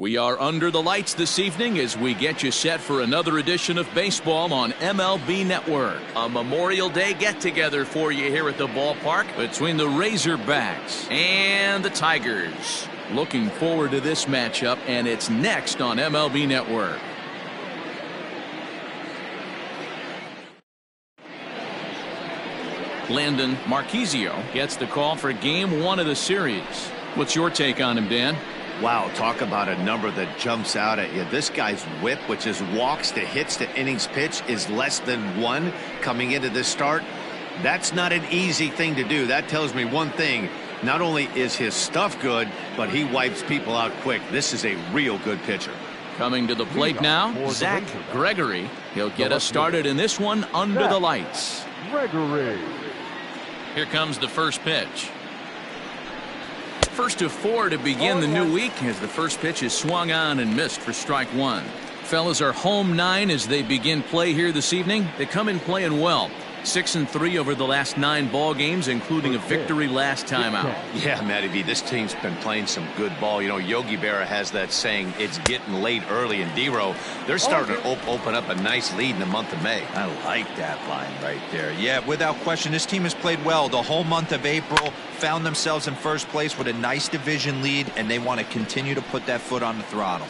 We are under the lights this evening as we get you set for another edition of baseball on MLB Network. A Memorial Day get-together for you here at the ballpark between the Razorbacks and the Tigers. Looking forward to this matchup, and it's next on MLB Network. Landon Marquisio gets the call for Game 1 of the series. What's your take on him, Dan? Wow, talk about a number that jumps out at you. This guy's whip, which is walks to hits to innings pitch, is less than 1 coming into this start. That's not an easy thing to do. That tells me one thing. Not only is his stuff good, but he wipes people out quick. This is a real good pitcher. Coming to the plate now, Zach Gregory. He'll get us started in this one under the lights. Gregory. Here comes the first pitch. First to 4 to begin the new week as the first pitch is swung on and missed for strike 1. Fellas are home 9 as they begin play here this evening. They come in playing well. 6-3 over the last 9 ball games, including a victory last time out. Yeah, Matty V, this team's been playing some good ball. You know, Yogi Berra has that saying, it's getting late early, and D-Row, they're starting to open up a nice lead in the month of May. I like that line right there. Yeah, without question, this team has played well the whole month of April, found themselves in first place with a nice division lead, and they want to continue to put that foot on the throttle.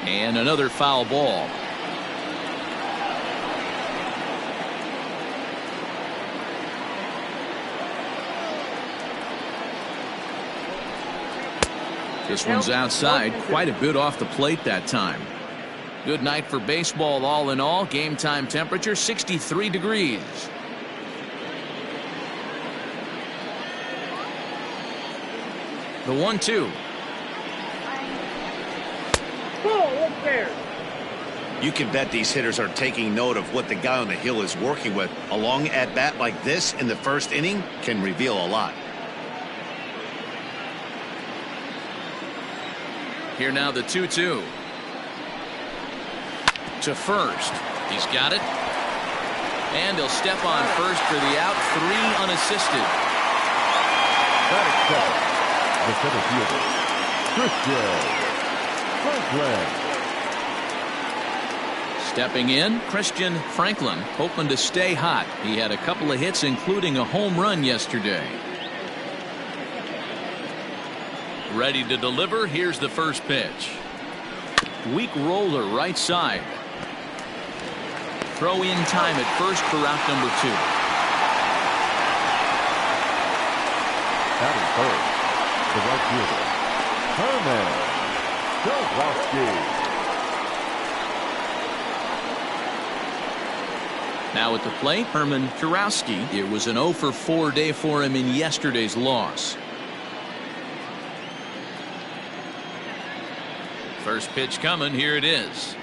And another foul ball. This one's outside, quite a bit off the plate that time. Good night for baseball all in all. Game time temperature 63 degrees. The 1-2. You can bet these hitters are taking note of what the guy on the hill is working with. A long at-bat like this in the first inning can reveal a lot. Here now the 2-2. To first. He's got it. And he'll step on first for the out. 3 unassisted. The center fielder, Christian Franklin. Stepping in, Christian Franklin, hoping to stay hot. He had a couple of hits, including a home run yesterday. Ready to deliver. Here's the first pitch. Weak roller right side. Throw in time at first for out number 2. Batting first, the right fielder, Herman Dawkowski. Now at the plate, Herman Kurowski. It was an 0-for-4 day for him in yesterday's loss. First pitch coming. Here it is.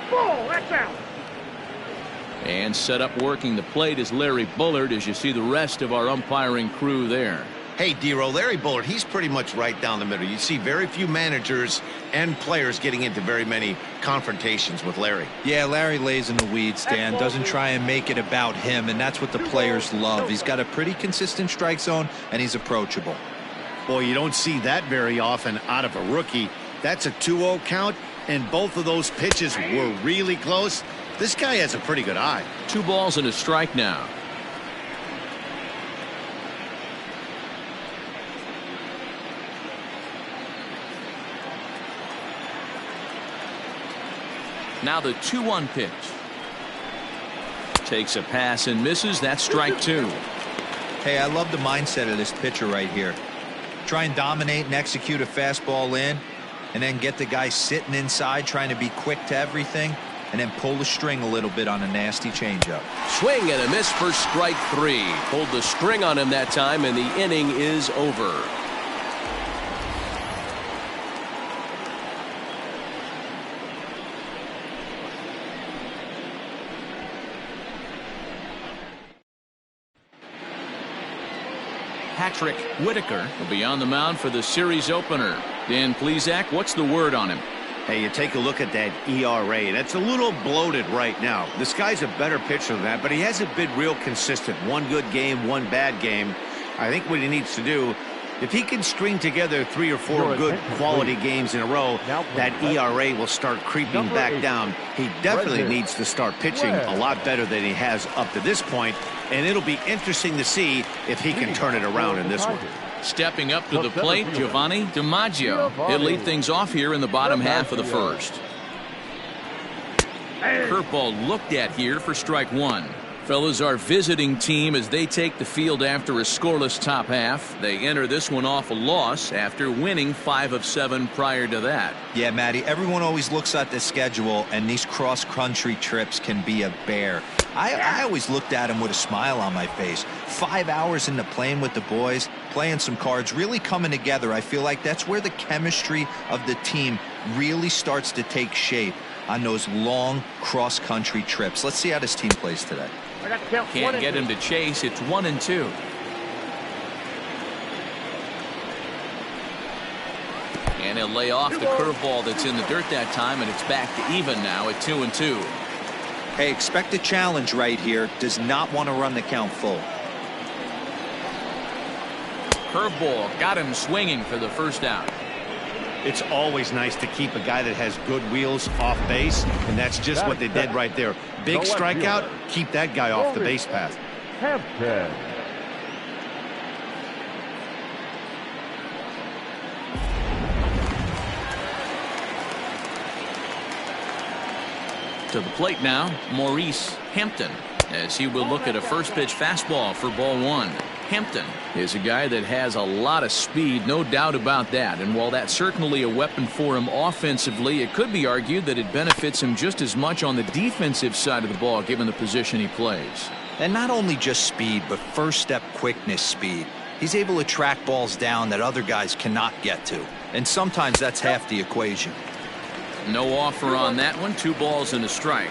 Ball, that's out. And set up working the plate is Larry Bullard, as you see the rest of our umpiring crew there. Hey, D-Row, Larry Bullard, he's pretty much right down the middle. You see very few managers and players getting into very many confrontations with Larry. Yeah, Larry lays in the weeds, Dan. Doesn't try and make it about him, and that's what the players love. He's got a pretty consistent strike zone, and he's approachable. Boy, you don't see that very often out of a rookie. That's a 2-0 count, and both of those pitches were really close. This guy has a pretty good eye. 2 balls and a strike now. Now the 2-1 pitch. Takes a pass and misses. That's strike 2. Hey, I love the mindset of this pitcher right here. Try and dominate and execute a fastball in, and then get the guy sitting inside trying to be quick to everything, and then pull the string a little bit on a nasty changeup. Swing and a miss for strike 3. Pulled the string on him that time, and the inning is over. Patrick Whitaker will be on the mound for the series opener. Dan Plesac, what's the word on him? Hey, you take a look at that ERA. That's a little bloated right now. This guy's a better pitcher than that, but he hasn't been real consistent. One good game, one bad game. I think what he needs to do, if he can string together 3 or 4 good quality games in a row, that ERA will start creeping back down. He definitely needs to start pitching a lot better than he has up to this point, and it'll be interesting to see if he can turn it around in this one. Stepping up to the plate, Giovanni DiMaggio. He'll lead things off here in the bottom half of the first. Curveball looked at here for strike one. Fellas, our visiting team as they take the field after a scoreless top half. They enter this one off a loss after winning 5 of 7 prior to that. Yeah, Matty, everyone always looks at the schedule, and these cross-country trips can be a bear. I always looked at him with a smile on my face. 5 hours into playing with the boys, playing some cards, really coming together. I feel like that's where the chemistry of the team really starts to take shape on those long cross-country trips. Let's see how this team plays today. Can't get him to chase. It's 1-2. And he'll lay off the curveball that's in the dirt that time, and it's back to even now at 2-2. Hey, expect a challenge right here. Does not want to run the count full. Curveball got him swinging for the first out. It's always nice to keep a guy that has good wheels off base, and that's just what they did right there. Big strikeout, keep that guy off the base path. Hampton. To the plate now, Maurice Hampton, as he will look at a first pitch fastball for ball one. Hampton is a guy that has a lot of speed, no doubt about that. And while that's certainly a weapon for him offensively, it could be argued that it benefits him just as much on the defensive side of the ball, given the position he plays. And not only just speed, but first step quickness speed. He's able to track balls down that other guys cannot get to. And sometimes that's half the equation. No offer on that one. 2 balls and a strike.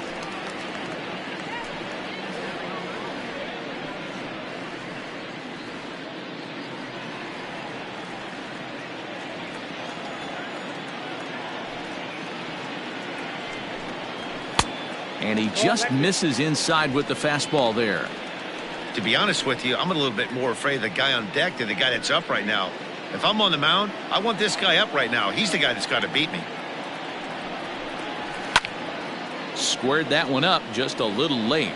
And he just misses inside with the fastball there. To be honest with you, I'm a little bit more afraid of the guy on deck than the guy that's up right now. If I'm on the mound, I want this guy up right now. He's the guy that's got to beat me. Squared that one up just a little late.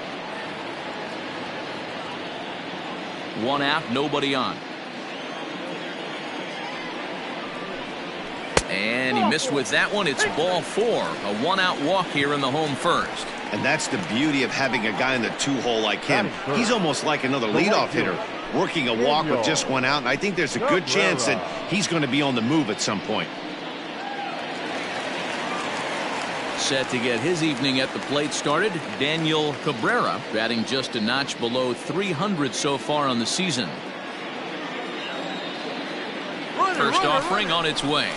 1 out, nobody on. And he missed with that one. It's ball 4. A 1-out walk here in the home first. And that's the beauty of having a guy in the 2-hole like him. He's almost like another leadoff hitter, working a walk with just 1 out. And I think there's a good chance that he's going to be on the move at some point. Set to get his evening at the plate started, Daniel Cabrera, batting just a notch below 300 so far on the season. First offering on its way.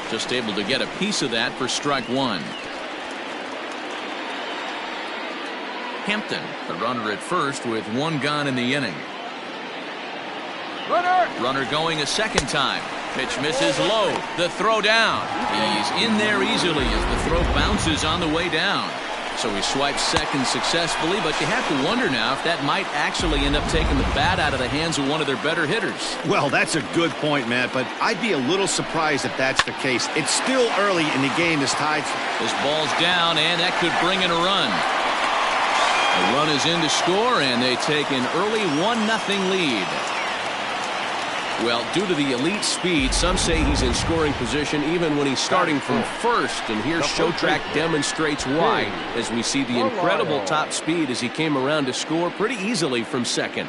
Just able to get a piece of that for strike one. Hampton, the runner at first with 1 gone in the inning. Runner going a second time. Pitch misses low. The throw down. He's in there easily as the throw bounces on the way down. So he swipes second successfully, but you have to wonder now if that might actually end up taking the bat out of the hands of one of their better hitters. Well, that's a good point, Matt, but I'd be a little surprised if that's the case. It's still early in the game as Tides. This ball's down, and that could bring in a run. The run is in to score, and they take an early 1-0 lead. Well, due to the elite speed, some say he's in scoring position even when he's starting from first. And here Showtrack demonstrates why, as we see the incredible top speed as he came around to score pretty easily from second.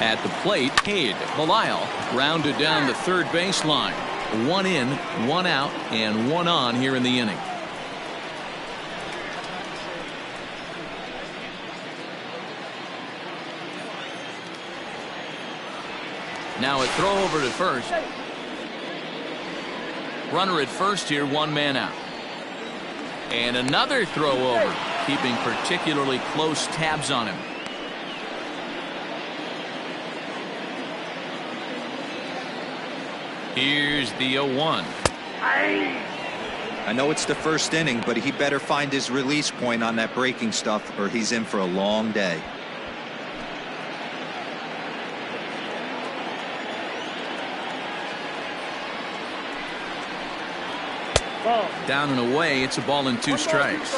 At the plate, Cade Belisle rounded down the third baseline. 1 in, 1 out, and 1 on here in the inning. Now a throw over to first. Runner at first here, 1 man out. And another throw over, keeping particularly close tabs on him. Here's the 0-1. I know it's the first inning, but he better find his release point on that breaking stuff or he's in for a long day. Down and away, it's a ball and 2 strikes.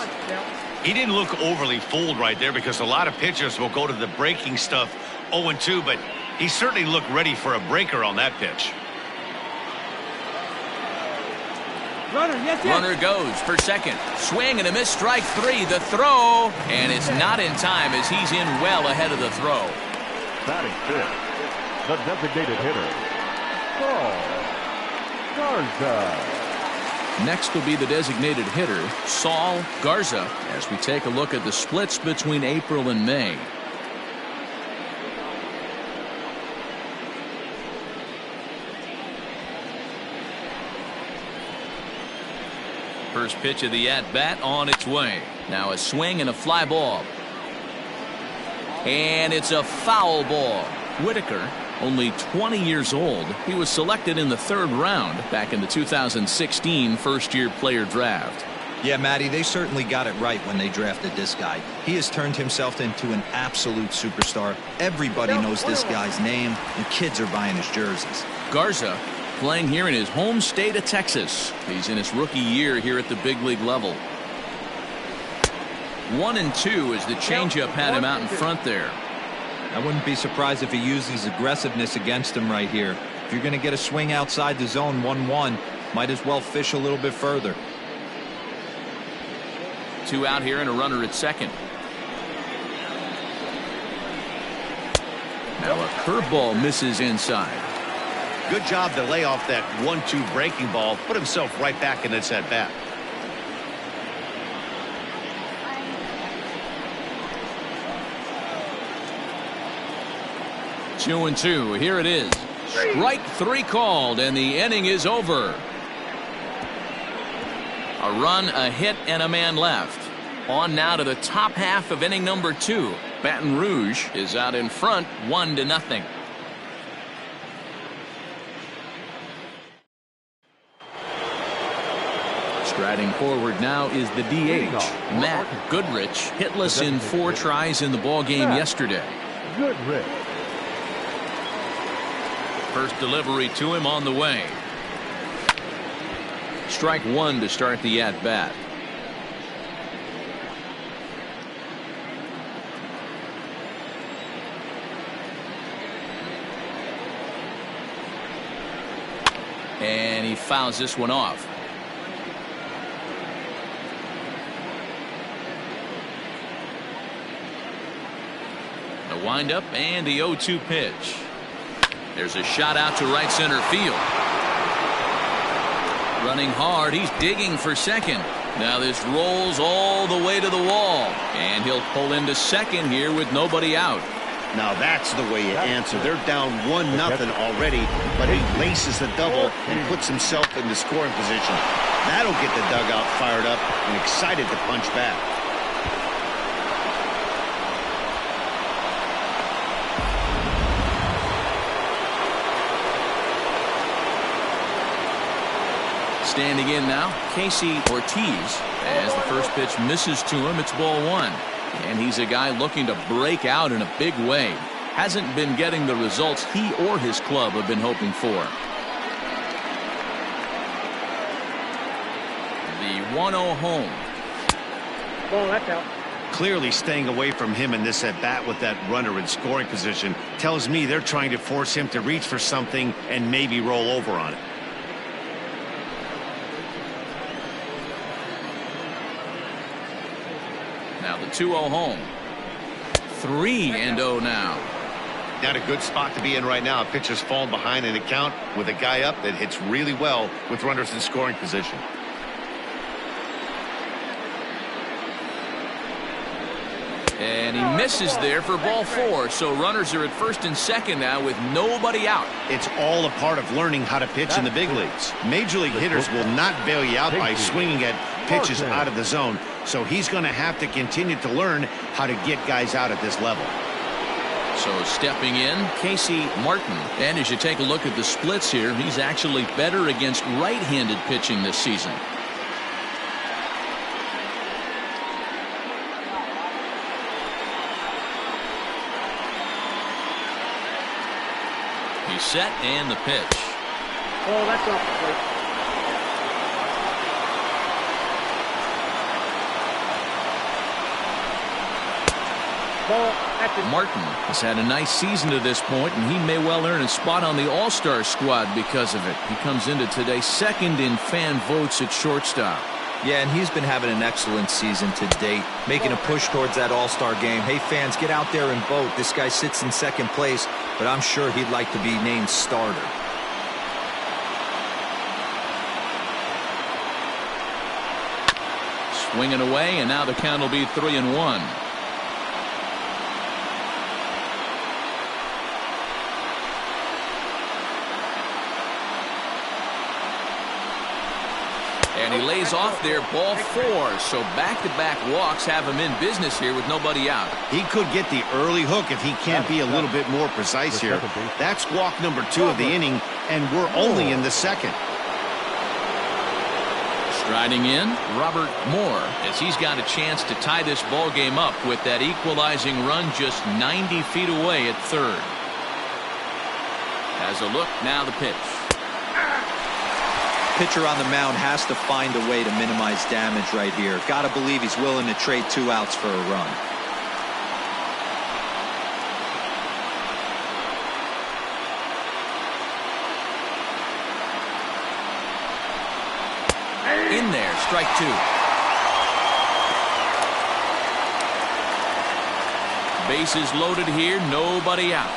He didn't look overly fooled right there because a lot of pitchers will go to the breaking stuff 0-2, but he certainly looked ready for a breaker on that pitch. Runner goes for second. Swing and a miss, strike 3. The throw, and it's not in time as he's in well ahead of the throw. Batting fifth, the designated hitter, Saul Garza. Next will be the designated hitter, Saul Garza, as we take a look at the splits between April and May. First pitch of the at-bat on its way. Now a swing and a fly ball. And it's a foul ball. Whitaker, only 20 years old. He was selected in the 3rd round back in the 2016 first-year player draft. Yeah, Matty, they certainly got it right when they drafted this guy. He has turned himself into an absolute superstar. Everybody knows this guy's name, and kids are buying his jerseys. Garza playing here in his home state of Texas. He's in his rookie year here at the big league level. 1-2 as the changeup had him out in front there. I wouldn't be surprised if he uses aggressiveness against him right here. If you're going to get a swing outside the zone 1-1, might as well fish a little bit further. 2 out here and a runner at second. Now a curveball misses inside. Good job to lay off that 1-2 breaking ball. Put himself right back in this at bat. Two and 2. Here it is. Strike 3 called, and the inning is over. A run, a hit, and a man left. On now to the top half of inning number 2. Baton Rouge is out in front, 1-0. Striding forward now is the DH, Matt Goodrich, hitless in 4 tries in the ball game yesterday. Goodrich. First delivery to him on the way. Strike 1 to start the at-bat. And he fouls this one off. The windup and the 0-2 pitch. There's a shot out to right center field. Running hard, he's digging for second. Now this rolls all the way to the wall, and he'll pull into second here with nobody out. Now that's the way you answer. They're down 1-0 already, but he laces the double and puts himself in the scoring position. That'll get the dugout fired up and excited to punch back. Standing in now, Casey Ortiz. As the first pitch misses to him, it's ball 1. And he's a guy looking to break out in a big way. Hasn't been getting the results he or his club have been hoping for. The 1-0 home. Ball, that's out. Clearly staying away from him in this at-bat with that runner in scoring position tells me they're trying to force him to reach for something and maybe roll over on it. Now the 2-0 home. 3-0 now. Not a good spot to be in right now. Pitcher's falling behind in the count with a guy up that hits really well with runners in scoring position. And he misses there for ball 4. So runners are at first and second now with nobody out. It's all a part of learning how to pitch in the big leagues. Major league hitters will not bail you out by swinging at pitches out of the zone, so he's going to have to continue to learn how to get guys out at this level. So stepping in, Casey Martin. And as you take a look at the splits here, he's actually better against right-handed pitching this season. He's set, and the pitch. Oh, that's off the plate. Martin has had a nice season to this point, and he may well earn a spot on the All-Star squad because of it. He comes into today second in fan votes at shortstop. Yeah, and he's been having an excellent season to date, making a push towards that All-Star game. Hey, fans, get out there and vote. This guy sits in second place, but I'm sure he'd like to be named starter. Swinging away, and now the count will be 3-1. And he lays off there, ball 4. So back-to-back walks have him in business here with nobody out. He could get the early hook if he can't be a little bit more precise here. That's walk number 2 of the inning, and we're only in the second. Striding in, Robert Moore, as he's got a chance to tie this ball game up with that equalizing run just 90 feet away at third. Has a look, now the pitch. Pitcher on the mound has to find a way to minimize damage right here. Got to believe he's willing to trade 2 outs for a run. In there, strike 2. Bases loaded here, nobody out.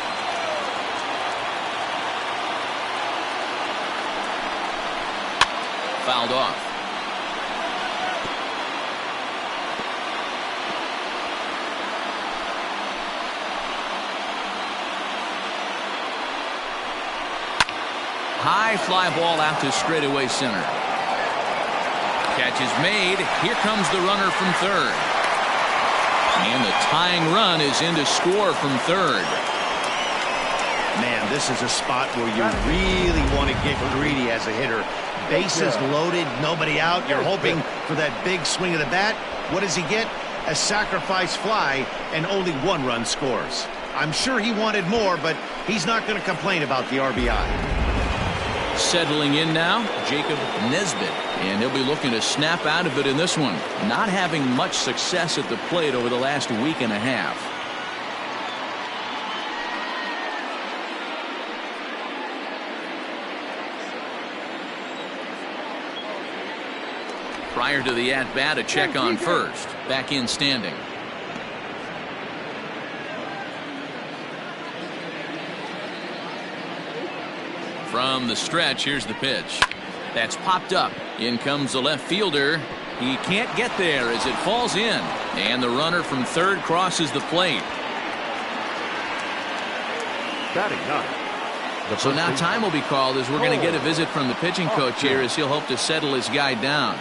Fouled off. High fly ball out to straightaway center. Catch is made. Here comes the runner from third. And the tying run is in to score from third. Man, this is a spot where you really want to get greedy as a hitter. Bases loaded, nobody out. You're hoping for that big swing of the bat. What does he get? A sacrifice fly, and only 1 run scores. I'm sure he wanted more, but he's not going to complain about the RBI. Settling in now, Jacob Nesbitt, and he'll be looking to snap out of it in this one. Not having much success at the plate over the last week and a half. Prior to the at-bat, a check on first. Back in standing. From the stretch, here's the pitch. That's popped up. In comes the left fielder. He can't get there as it falls in. And the runner from third crosses the plate. Batting 9. So now time will be called as we're going to get a visit from the pitching coach here as he'll hope to settle his guy down.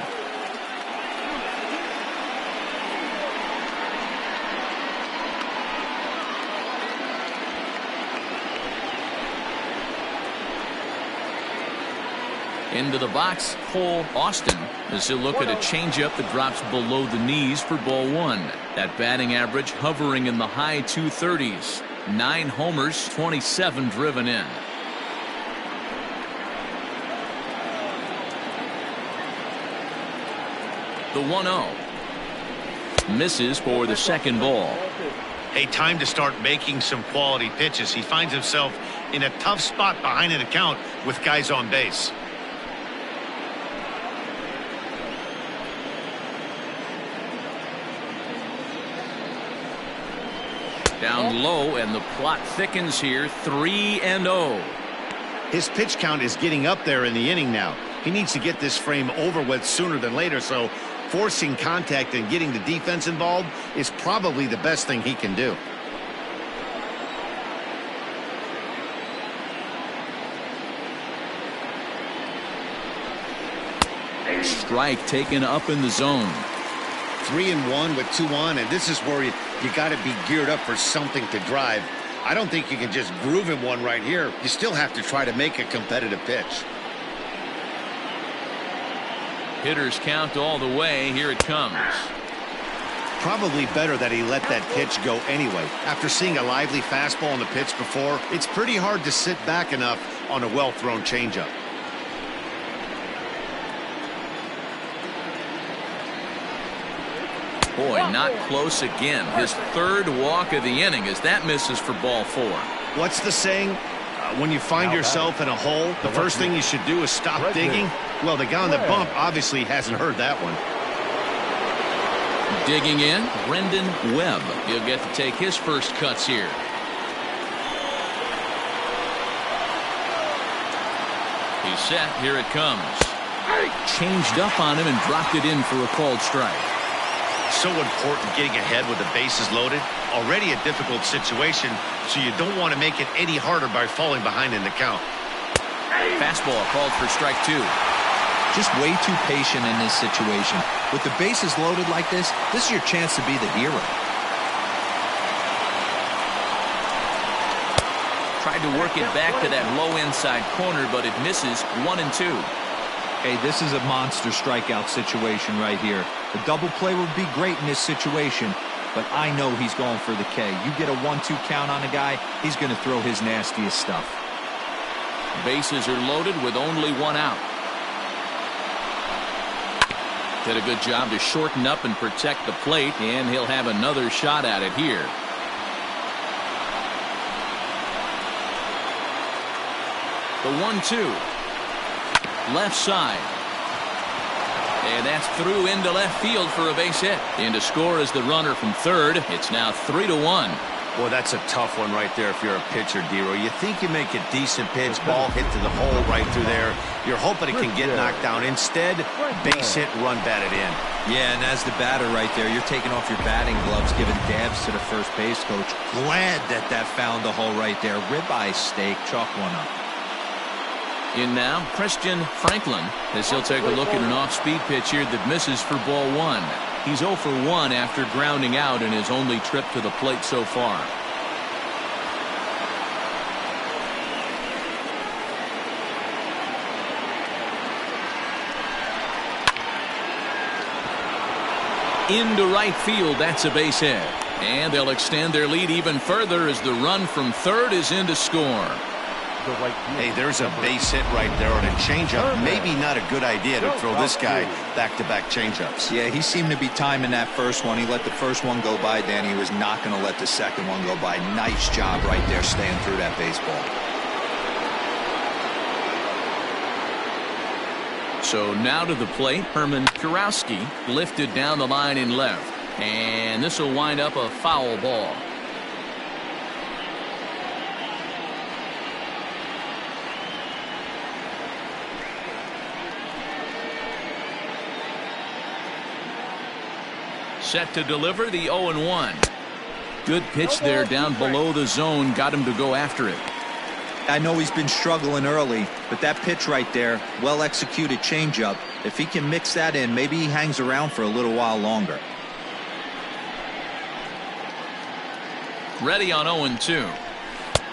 Into the box, Cole Austin, as he'll look at a changeup that drops below the knees for ball 1. That batting average hovering in the high 230s. 9 homers, 27 driven in. The 1-0. Misses for the second ball. Hey, time to start making some quality pitches. He finds himself in a tough spot behind an account with guys on base. Down low, and the plot thickens here. 3-0. His pitch count is getting up there in the inning now. He needs to get this frame over with sooner than later, so forcing contact and getting the defense involved is probably the best thing he can do. strike taken up in the zone. 3-1 with 2 on, and this is where you got to be geared up for something to drive. I don't think you can just groove him one right here. You still have to try to make a competitive pitch. Hitters count all the way. Here it comes. Probably better that he let that pitch go anyway. After seeing a lively fastball on the pitch before, it's pretty hard to sit back enough on a well-thrown changeup. Boy, not close again. His third walk of the inning as that misses for ball 4. What's the saying? When you find yourself in a hole, the first thing you should do is stop digging. Well, the guy on the bump obviously hasn't heard that one. Digging in, Brendan Webb. He'll get to take his first cuts here. He's set. Here it comes. Changed up on him and dropped it in for a called strike. So important getting ahead with the bases loaded. Already a difficult situation, so you don't want to make it any harder by falling behind in the count. Fastball called for strike 2. Just way too patient in this situation. With the bases loaded like this is your chance to be the hero. Tried to work it back to that low inside corner, but it misses. 1-2. Hey, this is a monster strikeout situation right here. A double play would be great in this situation, but I know he's going for the K. You get a 1-2 count on a guy, he's going to throw his nastiest stuff. Bases are loaded with only 1 out. Did a good job to shorten up and protect the plate, and he'll have another shot at it here. The 1-2. Left side. And that's through into left field for a base hit. In to score is the runner from third. It's now 3-1. Boy, that's a tough one right there if you're a pitcher, Dero. You think you make a decent pitch, ball hit to the hole right through there. You're hoping it can get knocked down. Instead, base hit, run batted in. Yeah, and as the batter right there, you're taking off your batting gloves, giving dabs to the first base coach. Glad that found the hole right there. Ribeye steak, chalk one up. In now, Christian Franklin, as he'll take a look at an off-speed pitch here that misses for ball 1. He's 0 for 1 after grounding out in his only trip to the plate so far. Into right field, that's a base hit. And they'll extend their lead even further as the run from third is in to score. Hey, there's a base hit right there on a changeup. Maybe not a good idea to throw this guy back-to-back changeups. Yeah, he seemed to be timing that first one. He let the first one go by, Danny. He was not going to let the second one go by. Nice job right there staying through that baseball. So now to the plate, Herman Kurowski lifted down the line in left. And this will wind up a foul ball. Set to deliver the 0-1. Good pitch there down below the zone. Got him to go after it. I know he's been struggling early, but that pitch right there, well-executed changeup. If he can mix that in, maybe he hangs around for a little while longer. Ready on 0-2.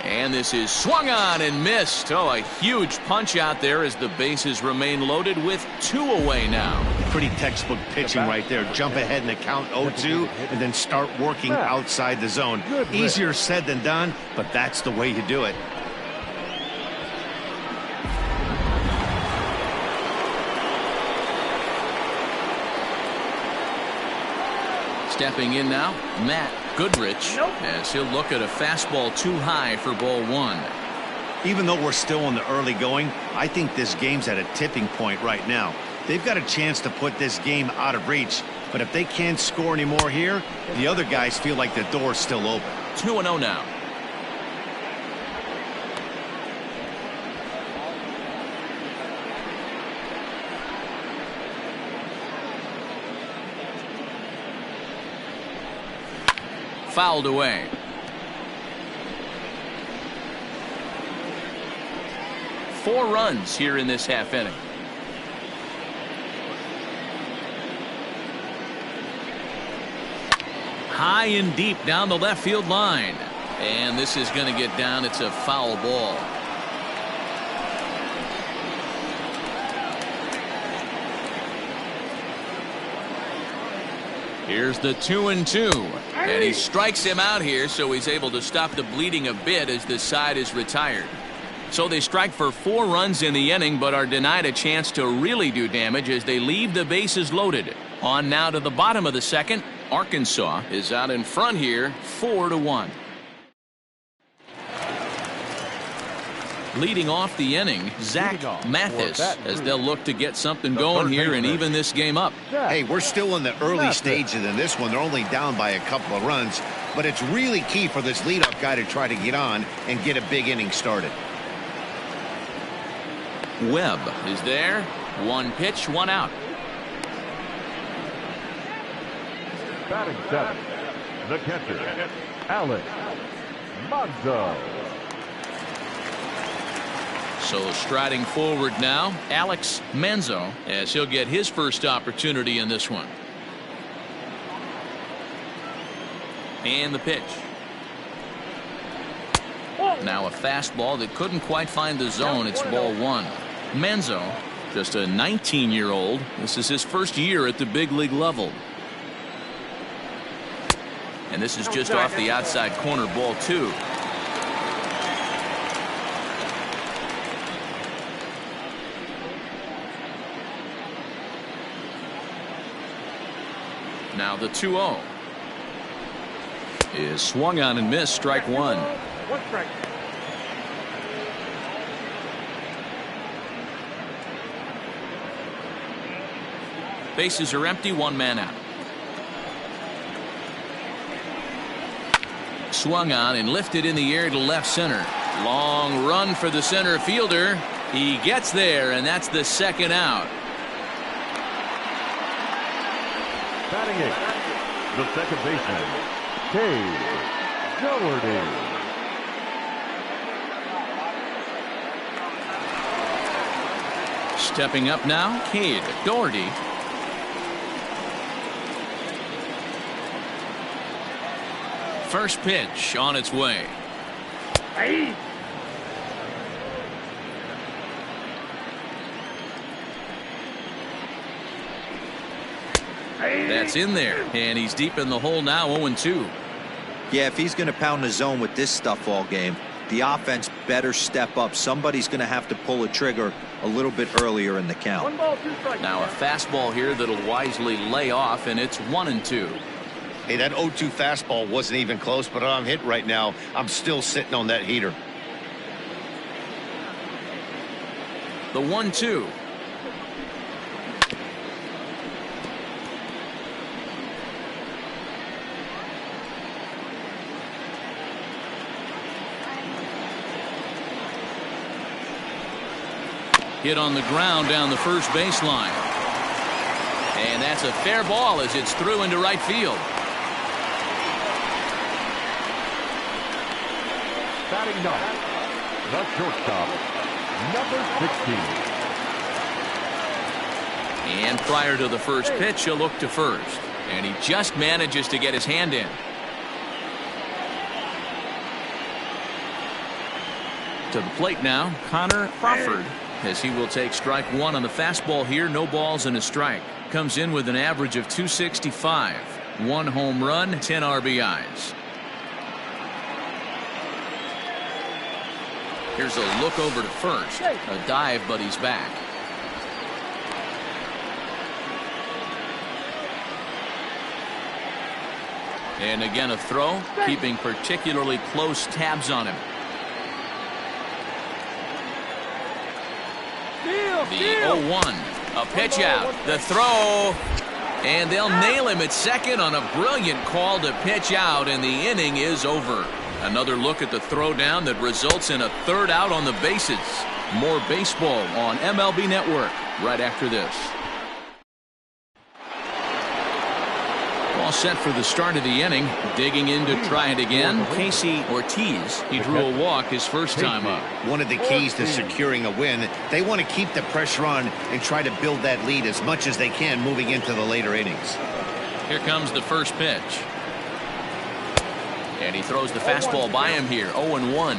And this is swung on and missed. Oh, a huge punch out there as the bases remain loaded with 2 away now. Pretty textbook pitching right there. Jump ahead in the count 0-2 and then start working outside the zone. Easier said than done, but that's the way you do it. Stepping in now, Matt Goodrich, as he'll look at a fastball too high for ball 1. Even though we're still in the early going, I think this game's at a tipping point right now. They've got a chance to put this game out of reach, but if they can't score anymore here, the other guys feel like the door's still open. 2-0 now. Fouled away. Four runs here in this half inning. high and deep down the left field line. And this is going to get down. It's a foul ball. Here's the 2-2. And he strikes him out here, so he's able to stop the bleeding a bit as the side is retired. So they strike for 4 runs in the inning, but are denied a chance to really do damage as they leave the bases loaded. On now to the bottom of the second. Arkansas is out in front here, 4-1. Leading off the inning, Zach Mathis, as they'll look to get something going here and even this game up. Hey, we're still in the early stages in this one. They're only down by a couple of runs, but it's really key for this leadoff guy to try to get on and get a big inning started. Webb is there. 1 pitch, 1 out. Batting 7, the catcher, Alex Manzo. So striding forward now, Alex Manzo, as he'll get his first opportunity in this one. And the pitch. Now a fastball that couldn't quite find the zone. It's ball 1. Manzo, just a 19-year-old. This is his first year at the big league level. And this is just off the outside corner, ball 2. Now the 2-0 is swung on and missed, strike 1. Bases are empty, 1 man out. Swung on and lifted in the air to left center. Long run for the center fielder. He gets there, and that's the 2nd out. Batting 8, the second baseman, Cade Doherty. Stepping up now, Cade Doherty. First pitch on its way. Hey. That's in there, and he's deep in the hole now, 0-2. Yeah, if he's going to pound the zone with this stuff all game, the offense better step up. Somebody's going to have to pull a trigger a little bit earlier in the count. 1 ball, 2 strikes. Now a fastball here that'll wisely lay off, and it's 1-2. Hey, that 0-2 fastball wasn't even close, but I'm hit right now. I'm still sitting on that heater. The 1-2. Hit on the ground down the first baseline. And that's a fair ball as it's through into right field. Batting 9, the shortstop, number 16. And prior to the first pitch, he'll look to first. And he just manages to get his hand in. To the plate now, Connor Crawford, as he will take strike 1 on the fastball here. No balls and a strike. Comes in with an average of 265. 1 home run, 10 RBIs. Here's a look over to first. A dive, but he's back. And again a throw, keeping particularly close tabs on him. The 0-1, a pitch out, the throw, and they'll nail him at second on a brilliant call to pitch out, and the inning is over. Another look at the throw down that results in a 3rd out on the bases. More baseball on MLB Network right after this. All set for the start of the inning. Digging in to try it again, Casey Ortiz. He drew a walk his first time up. One of the keys to securing a win, they want to keep the pressure on and try to build that lead as much as they can moving into the later innings. Here comes the first pitch. And he throws the fastball by him here. 0-1.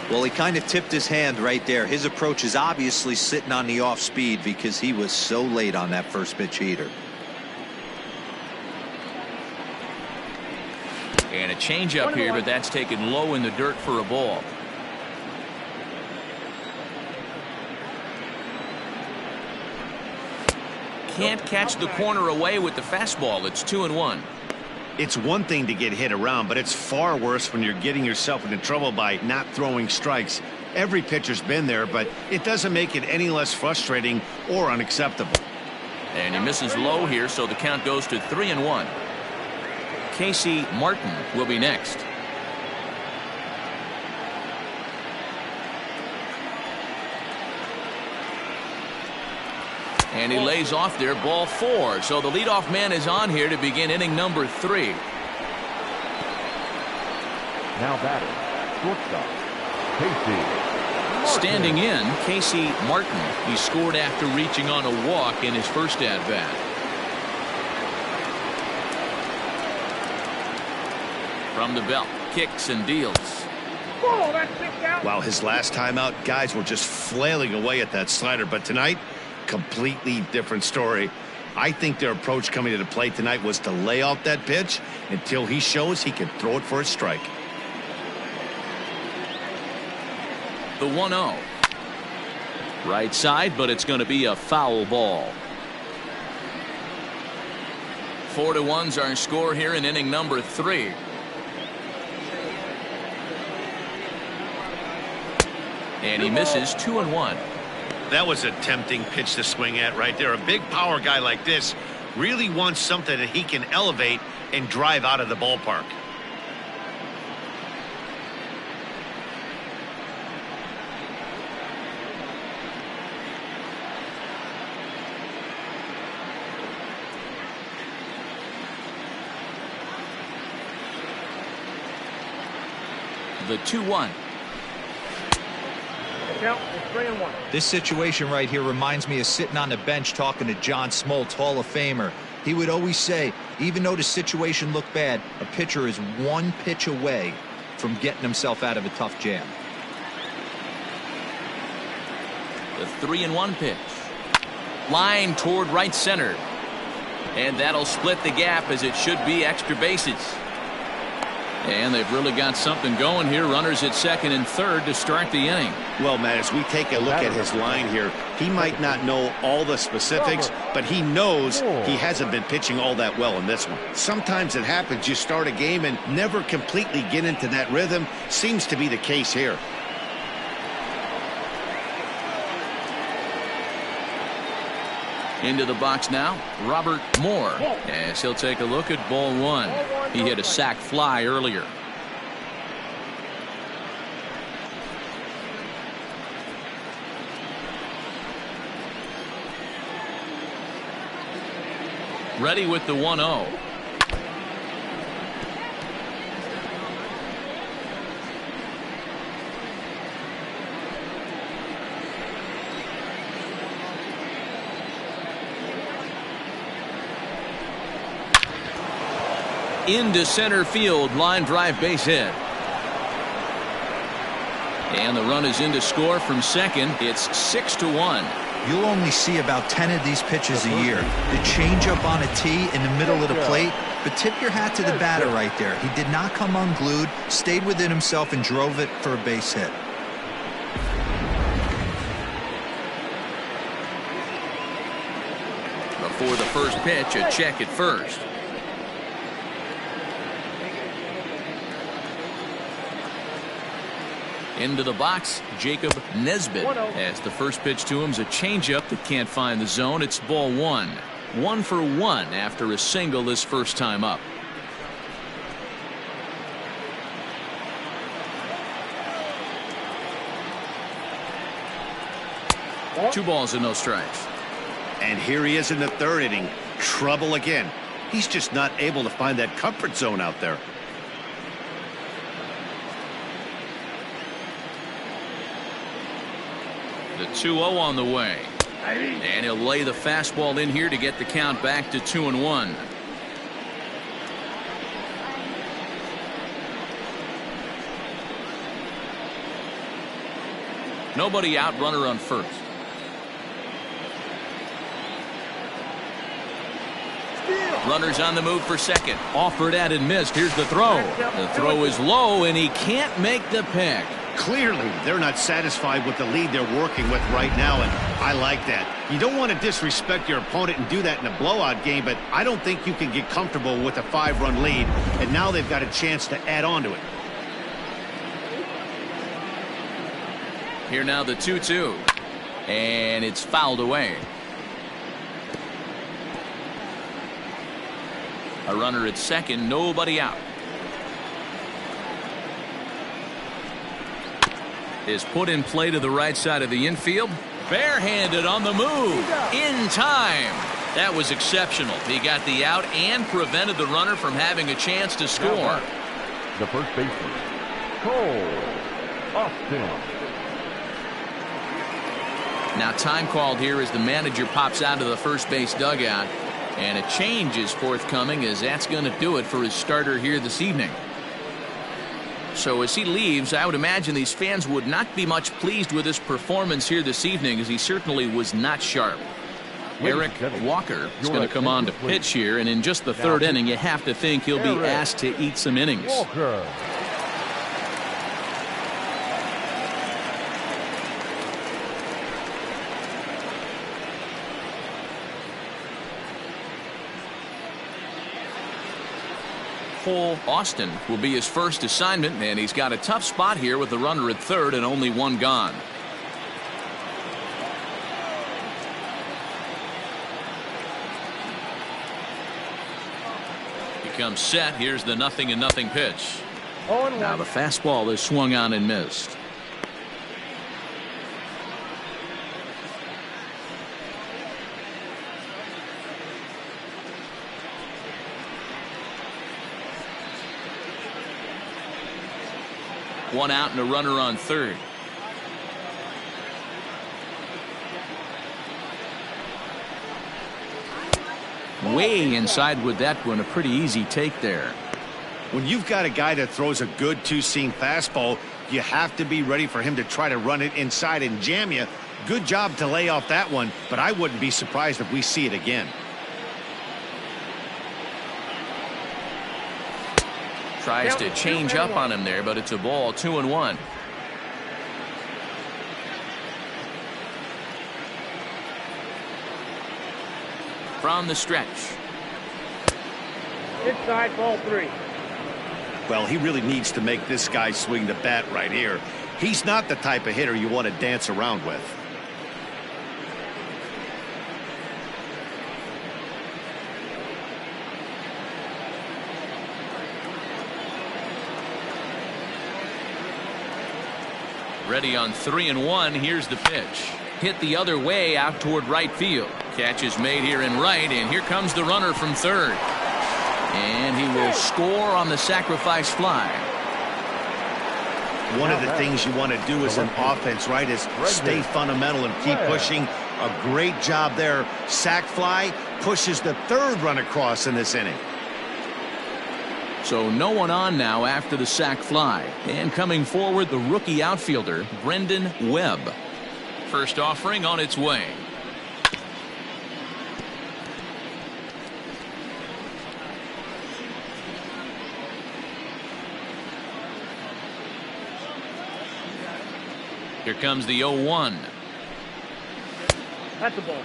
Well, he kind of tipped his hand right there. His approach is obviously sitting on the off speed because he was so late on that first pitch heater. And a changeup here, but that's taken low in the dirt for a ball. Can't catch the corner away with the fastball. It's 2-1. It's one thing to get hit around, but it's far worse when you're getting yourself into trouble by not throwing strikes. Every pitcher's been there, but it doesn't make it any less frustrating or unacceptable. And he misses low here, so the count goes to 3-1. Casey Martin will be next. And he lays off there, ball 4. So the leadoff man is on here to begin inning number 3. Now batting, shortstop, Casey. Standing in, Casey Martin. He scored after reaching on a walk in his first at-bat. From the belt, kicks and deals. Oh, that's kicked out. Wow, his last time out, guys were just flailing away at that slider, but tonight, completely different story. I think their approach coming to the plate tonight was to lay off that pitch until he shows he can throw it for a strike. The 1-0. Right side, but it's going to be a foul ball. 4-1's our score here in inning number 3. And he misses. 2-1. That was a tempting pitch to swing at right there. A big power guy like this really wants something that he can elevate and drive out of the ballpark. The 2-1. Count is 3-1. This situation right here reminds me of sitting on the bench talking to John Smoltz, Hall of Famer. He would always say, even though the situation looked bad, a pitcher is one pitch away from getting himself out of a tough jam. The 3-1 pitch. Line toward right center. And that'll split the gap, as it should be extra bases. And they've really got something going here. Runners at second and third to start the inning. Well, Matt, as we take a look at his line here, he might not know all the specifics, but he knows he hasn't been pitching all that well in this one. Sometimes it happens. You start a game and never completely get into that rhythm. Seems to be the case here. Into the box now, Robert Moore, as he'll take a look at ball 1. He hit a sac fly earlier. Ready with the 1-0. Into center field, line drive, base hit. And the run is in to score from second. It's 6-1. You'll only see about 10 of these pitches a year. The changeup on a tee in the middle of the plate, but tip your hat to the batter right there. He did not come unglued, stayed within himself, and drove it for a base hit. Before the first pitch, a check at first. Into the box, Jacob Nesbitt, as the first pitch to him is a changeup that can't find the zone. It's ball 1. 1 for 1 after a single this first time up. Two balls and no strikes. And here he is in the third inning. Trouble again. He's just not able to find that comfort zone out there. The 2-0 on the way. And he'll lay the fastball in here to get the count back to 2-1. Nobody out, runner on first. Runners on the move for second. Offered at and missed. Here's the throw. The throw is low, and he can't make the pick. Clearly, they're not satisfied with the lead they're working with right now, and I like that. You don't want to disrespect your opponent and do that in a blowout game, but I don't think you can get comfortable with a 5-run lead, and now they've got a chance to add on to it. Here now the 2-2, and it's fouled away. A runner at second, nobody out. Is put in play to the right side of the infield. Barehanded on the move. In time. That was exceptional. He got the out and prevented the runner from having a chance to score. The first baseman, Cole Austin. Now time called here as the manager pops out of the first base dugout. And a change is forthcoming, as that's going to do it for his starter here this evening. So as he leaves, I would imagine these fans would not be much pleased with his performance here this evening, as he certainly was not sharp. Eric Walker is going to come on to pitch here, and in just the third inning, you have to think he'll be asked to eat some innings. Walker. Cole Austin will be his first assignment, and he's got a tough spot here with the runner at third and only one gone. He comes set. Here's the 0-0 pitch. Now the fastball is swung on and missed. One out and a runner on third. Way inside with that one. A pretty easy take there. When you've got a guy that throws a good two-seam fastball, you have to be ready for him to try to run it inside and jam you. Good job to lay off that one, but I wouldn't be surprised if we see it again. Tries to change up on him there, but it's a ball. 2-1. From the stretch. Inside, ball 3. Well, he really needs to make this guy swing the bat right here. He's not the type of hitter you want to dance around with. Ready on 3-1. Here's the pitch. Hit the other way out toward right field. Catch is made here in right, and here comes the runner from third. And he will score on the sacrifice fly. One of the things you want to do as an offense, right, is stay fundamental and keep pushing. A great job there. Sac fly pushes the third run across in this inning. So no one on now after the sac fly. And coming forward, the rookie outfielder, Brendan Webb. First offering on its way. Here comes the 0-1. That's a ball.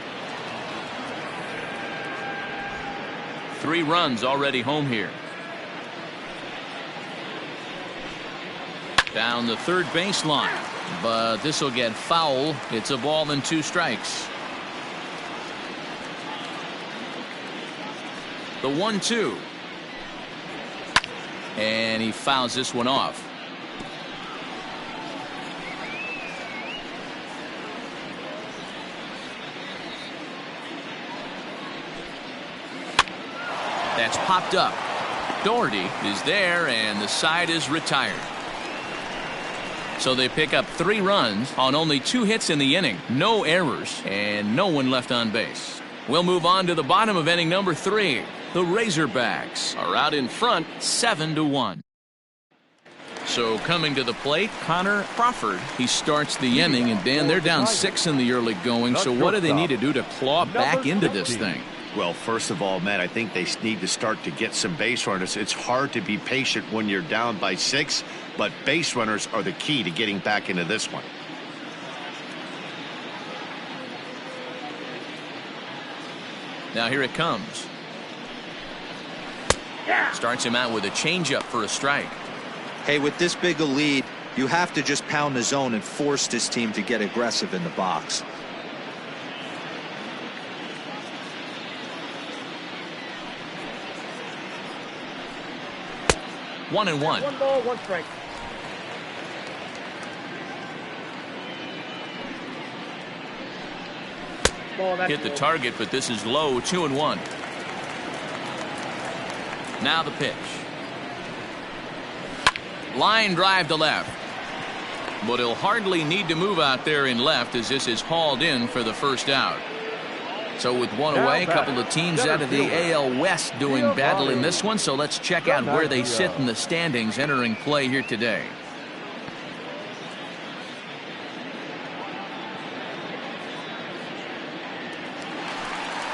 3 runs already home here. Down the third baseline, but this will get foul. It's a ball and 2 strikes. The 1-2, and he fouls this one off. That's popped up. Doherty is there, and the side is retired. So they pick up 3 runs on only 2 hits in the inning. No errors and no one left on base. We'll move on to the bottom of inning number 3. The Razorbacks are out in front 7-1. So coming to the plate, Connor Crawford. He starts the inning, and Dan, they're down 6 in the early going. So what do they need to do to claw back into this thing? Well, first of all, Matt, I think they need to start to get some base runners. It's hard to be patient when you're down by 6, but base runners are the key to getting back into this one. Now here it comes. Starts him out with a changeup for a strike. Hey, with this big a lead, you have to just pound the zone and force this team to get aggressive in the box. One and one. 1 ball, 1 strike. Hit the target, but this is low. 2 and 1. Now the pitch. Line drive to left. But he'll hardly need to move out there in left as this is hauled in for the first out. So with one away, a couple of teams out of the AL West doing battle in this one. So let's check out where they sit in the standings entering play here today.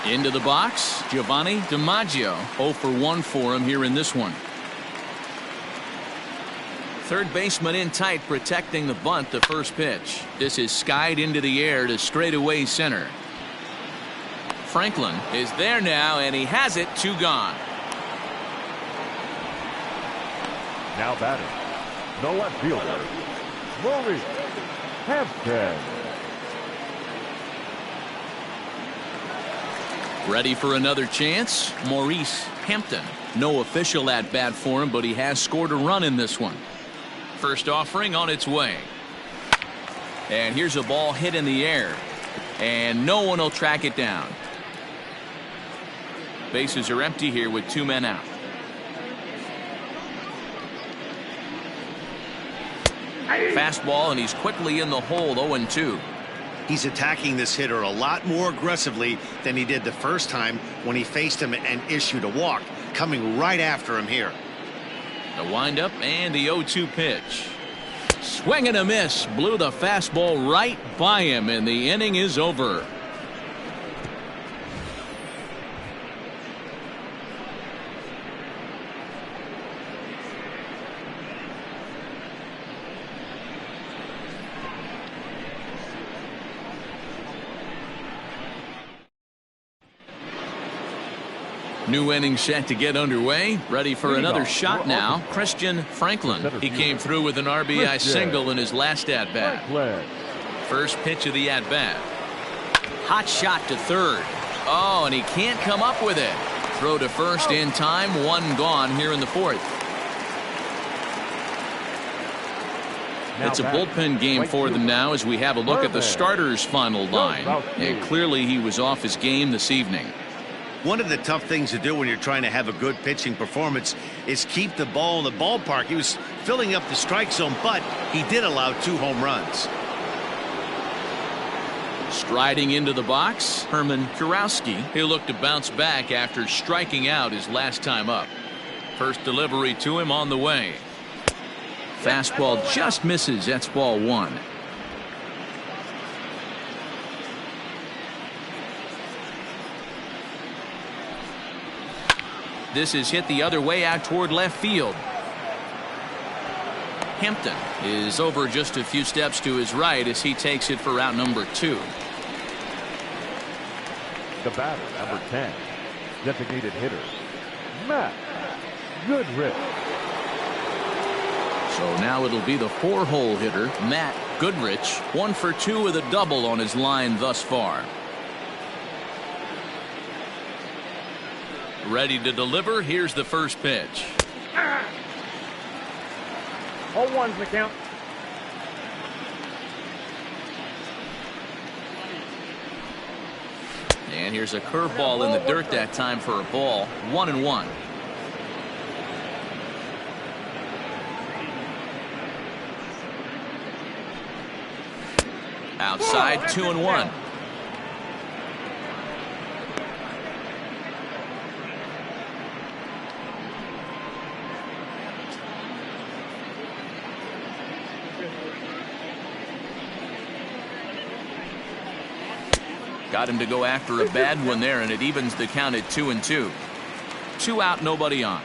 Into the box, Giovanni DiMaggio. 0 for 1 for him here in this one. Third baseman in tight, protecting the bunt. The first pitch. This is skied into the air to straightaway center. Franklin is there now, and he has it. 2 gone. Now batting, the left fielder, Maurice Hampton. Ready for another chance, Maurice Hampton. No official at bat for him, but he has scored a run in this one. First offering on its way. And here's a ball hit in the air, and no one will track it down. Bases are empty here with 2 men out. Fastball, and he's quickly in the hole. 0-2. He's attacking this hitter a lot more aggressively than he did the first time when he faced him and issued a walk. Coming right after him here. The windup and the 0-2 pitch. Swing and a miss. Blew the fastball right by him, and the inning is over. New inning set to get underway. Ready for another shot now. Christian Franklin. He came through with an RBI single in his last at-bat. First pitch of the at-bat. Hot shot to third. Oh, and he can't come up with it. Throw to first in time. 1 gone here in the 4th. It's a bullpen game for them now as we have a look at the starters' final line. And clearly he was off his game this evening. One of the tough things to do when you're trying to have a good pitching performance is keep the ball in the ballpark. He was filling up the strike zone, but he did allow 2 home runs. Striding into the box, Herman Kurowski. He'll look to bounce back after striking out his last time up. First delivery to him on the way. Fastball just misses. That's ball 1. This is hit the other way out toward left field. Hampton is over just a few steps to his right as he takes it for out number 2. The batter, number 10, designated hitter, Matt Goodrich. So now it'll be the 4-hole hitter, Matt Goodrich. 1 for 2 with a double on his line thus far. Ready to deliver. Here's the first pitch. 0-1's the count. And here's a curveball in the dirt that time for a ball. 1-1. Outside, 2-1. Got him to go after a bad one there, and it evens the count at 2-2. 2 out, nobody on.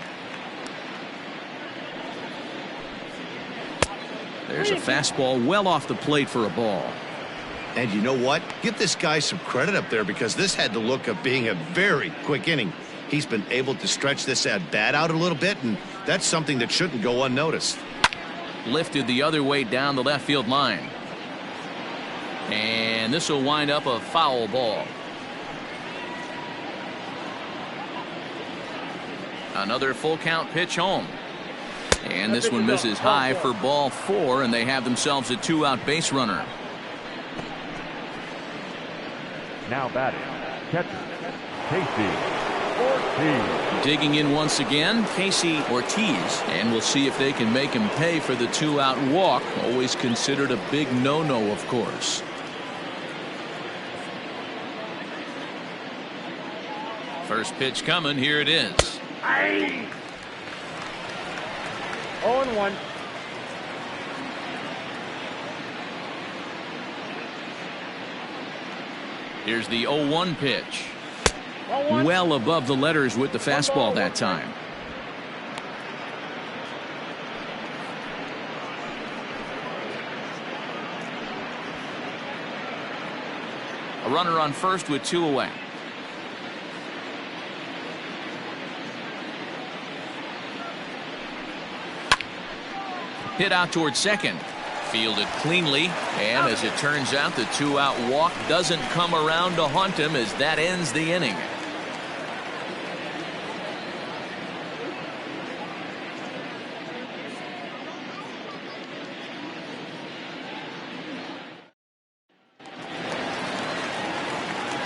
There's a fastball well off the plate for a ball. And you know what? Give this guy some credit up there, because this had the look of being a very quick inning. He's been able to stretch this at bat out a little bit, and that's something that shouldn't go unnoticed. Lifted the other way down the left field line. And this will wind up a foul ball. Another full count pitch home. And this one misses high for ball 4, and they have themselves a 2-out base runner. Now batting, catcher, Casey Ortiz. Digging in once again, Casey Ortiz. And we'll see if they can make him pay for the 2-out walk. Always considered a big no-no, of course. First pitch coming. Here it is. 0-1. Here's the 0-1 pitch. 0-1. Well above the letters with the fastball that time. A runner on first with 2 away. Hit out towards second. Fielded cleanly, and as it turns out, the 2-out walk doesn't come around to haunt him, as that ends the inning.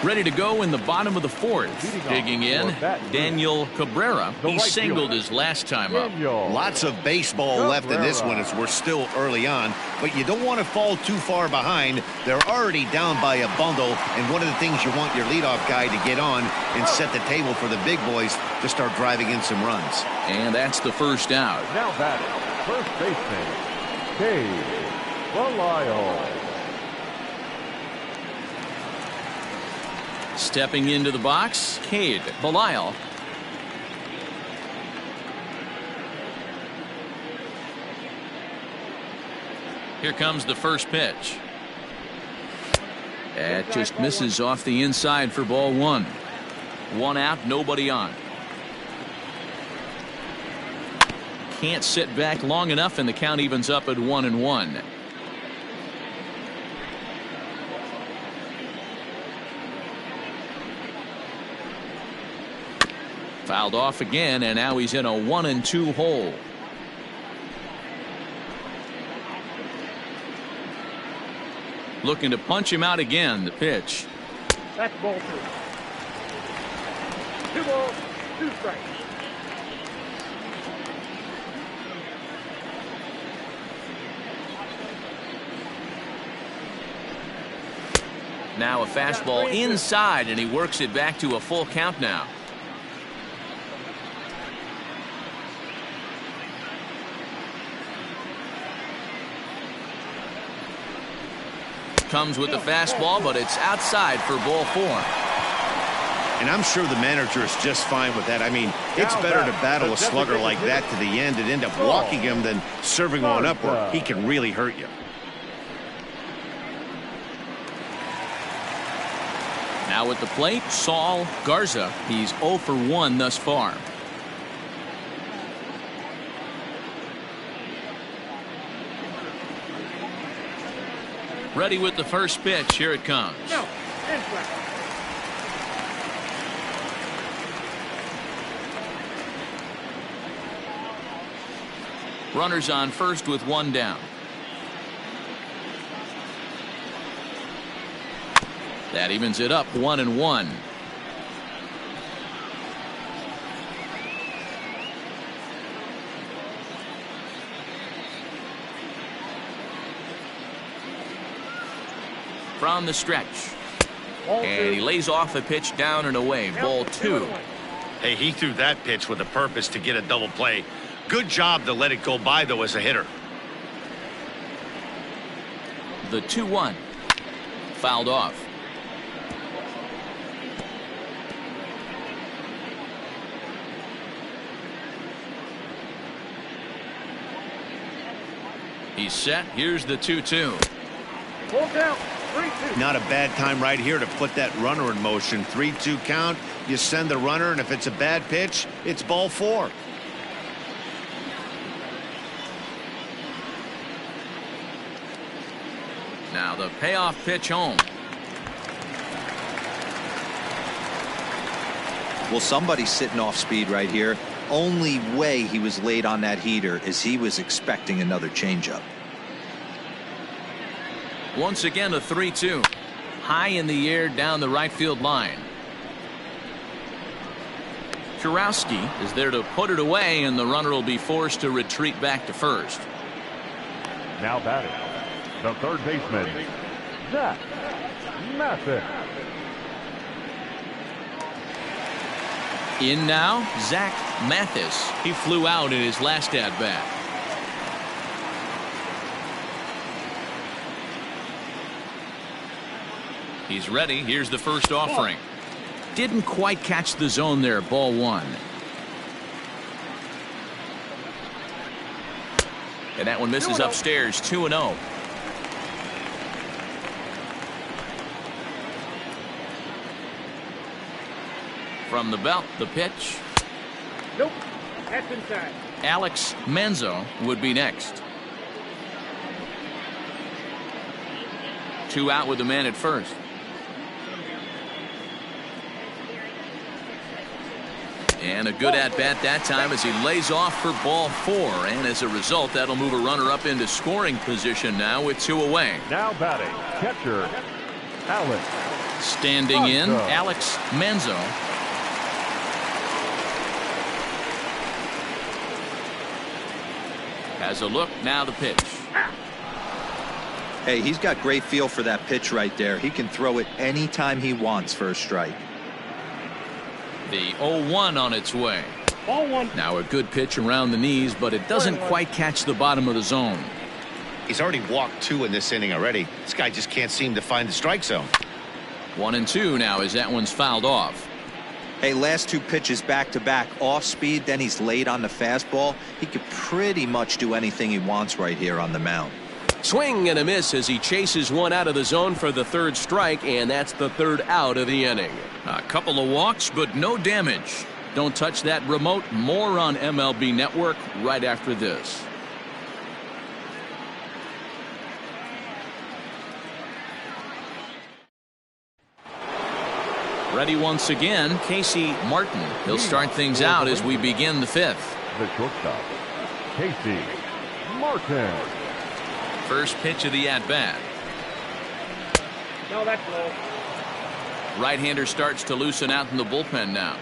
Ready to go in the bottom of the 4th. Digging in, Daniel Cabrera. He singled his last time up. Lots of baseball left in this one as we're still early on, but you don't want to fall too far behind. They're already down by a bundle, and one of the things you want your leadoff guy to get on and set the table for the big boys to start driving in some runs. And that's the first out. Now batting, first baseman, Cade Belisle. Stepping into the box, Cade Belisle. Here comes the first pitch. That just misses off the inside for ball 1. 1 out, nobody on. Can't sit back long enough, and the count evens up at 1-1. Fouled off again, and now he's in a 1-2 hole. Looking to punch him out again. The pitch. That's ball 2. 2 balls, 2 strikes. Now a fastball inside, and he works it back to a full count now. Comes with the fastball, but it's outside for ball 4. And I'm sure the manager is just fine with that. I mean, it's better to battle a slugger like that to the end and end up walking him than serving one up where he can really hurt you. Now at the plate, Saul Garza. He's 0 for 1 thus far. Ready with the first pitch. Here it comes. No, incorrect. Runners on first with 1 down. That evens it up 1-1. From the stretch. And he lays off a pitch down and away. Ball 2. Hey, he threw that pitch with a purpose to get a double play. Good job to let it go by, though, as a hitter. The 2-1. Fouled off. He's set. Here's the 2-2. Full count. 3-2. Not a bad time right here to put that runner in motion. 3-2 count. You send the runner, and if it's a bad pitch, it's ball 4. Now the payoff pitch home. Well, somebody's sitting off speed right here. Only way he was late on that heater is he was expecting another changeup. Once again, a 3-2. High in the air down the right field line. Kurowski is there to put it away, and the runner will be forced to retreat back to first. Now batting, the third baseman, Zach Mathis. In now, Zach Mathis. He flew out in his last at-bat. He's ready. Here's the first offering. Didn't quite catch the zone there. Ball 1. And that one misses upstairs. 2-0. From the belt, the pitch. Nope. That's inside. Alex Manzo would be next. 2 out with the man at first. And a good at-bat that time as he lays off for ball 4. And as a result, that'll move a runner up into scoring position now with 2 away. Now batting, catcher, Alex. Standing in, Alex Manzo. Has a look, now the pitch. Hey, he's got great feel for that pitch right there. He can throw it anytime he wants for a strike. The 0-1 on its way. Ball 1. Now a good pitch around the knees, but it doesn't quite catch the bottom of the zone. He's already walked 2 in this inning already. This guy just can't seem to find the strike zone. 1-2 now as that one's fouled off. Hey, last 2 pitches back-to-back off speed, then he's late on the fastball. He could pretty much do anything he wants right here on the mound. Swing and a miss as he chases one out of the zone for the 3rd strike, and that's the 3rd out of the inning. A couple of walks, but no damage. Don't touch that remote. More on MLB Network right after this. Ready once again, Casey Martin. He'll start things out as we begin the 5th. The shortstop, Casey Martin. First pitch of the at-bat. No, that's low. Right-hander starts to loosen out in the bullpen now.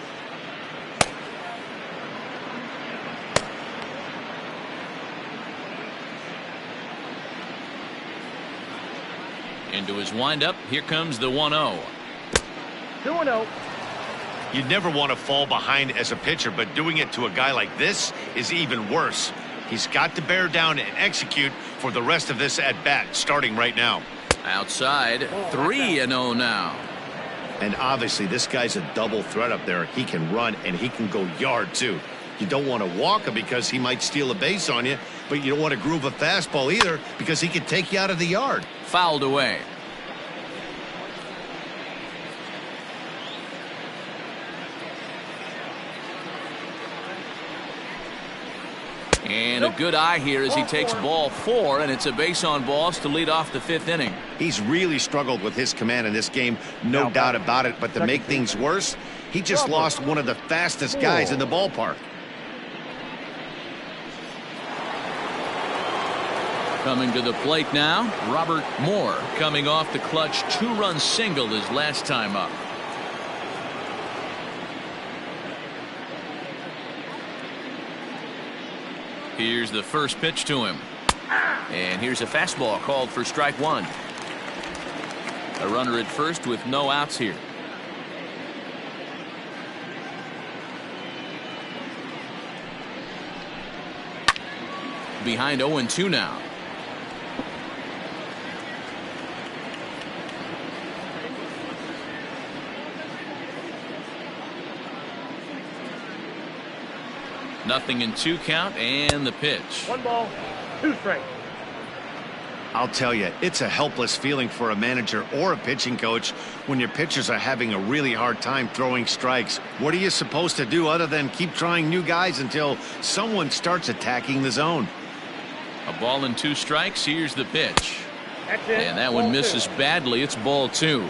Into his windup. Here comes the 1-0. 2-0. You'd never want to fall behind as a pitcher, but doing it to a guy like this is even worse. He's got to bear down and execute for the rest of this at-bat, starting right now. Outside, 3-0 now. And obviously, this guy's a double threat up there. He can run, and he can go yard, too. You don't want to walk him because he might steal a base on you, but you don't want to groove a fastball either because he could take you out of the yard. Fouled away. And a good eye here as he takes ball 4, and it's a base on balls to lead off the 5th inning. He's really struggled with his command in this game, no doubt about it. But to make things worse, he just lost one of the fastest guys in the ballpark. Coming to the plate now, Robert Moore, coming off the clutch 2-run single his last time up. Here's the first pitch to him. And here's a fastball called for strike 1. A runner at first with no outs here. Behind 0-2 now. Nothing in 2 count and the pitch. 1 ball, 2 strikes. I'll tell you, it's a helpless feeling for a manager or a pitching coach when your pitchers are having a really hard time throwing strikes. What are you supposed to do other than keep trying new guys until someone starts attacking the zone? A ball and 2 strikes. Here's the pitch. That's it. And that one misses badly. It's ball 2.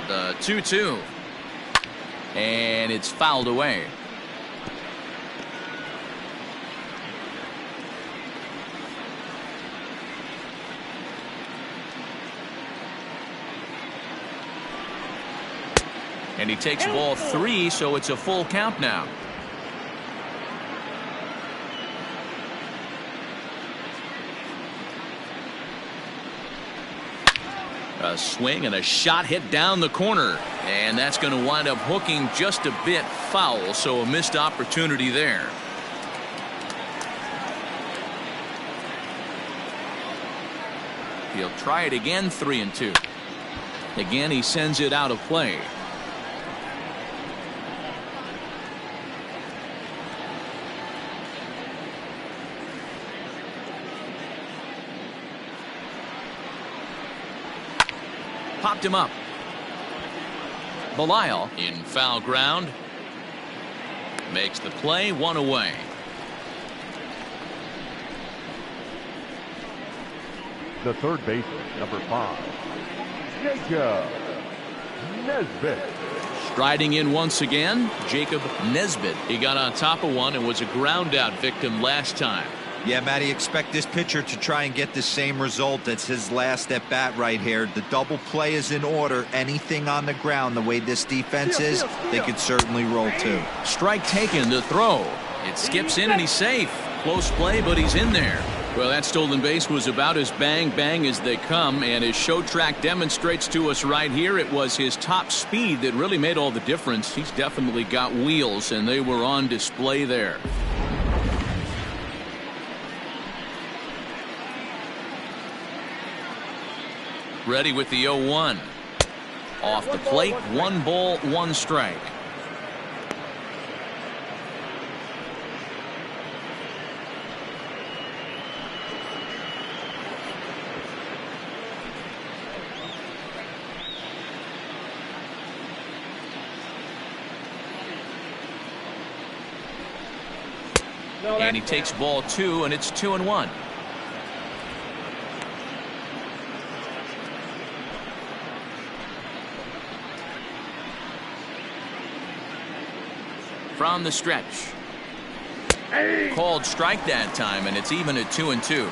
The 2-2. And it's fouled away. And he takes ball 3, so it's a full count now. A swing and a shot hit down the corner, and that's going to wind up hooking just a bit foul, so a missed opportunity there. He'll try it again. 3-2. Again, he sends it out of play. Popped him up. Belial in foul ground. Makes the play. 1 away. The third baseman, number 5, Jacob Nesbitt. Striding in once again, Jacob Nesbitt. He got on top of one and was a ground out victim last time. Yeah, Matty, expect this pitcher to try and get the same result. That's his last at bat right here. The double play is in order. Anything on the ground, the way this defense is, they could certainly roll 2. Strike taken. The throw. It skips in and he's safe. Close play, but he's in there. Well, that stolen base was about as bang as they come, and his show track demonstrates to us right here it was his top speed that really made all the difference. He's definitely got wheels, and they were on display there. Ready with the 0-1. Off the plate, 1 ball, 1 strike. And he takes ball 2, and it's 2-1. From the stretch. Called strike that time, and it's even at 2-2.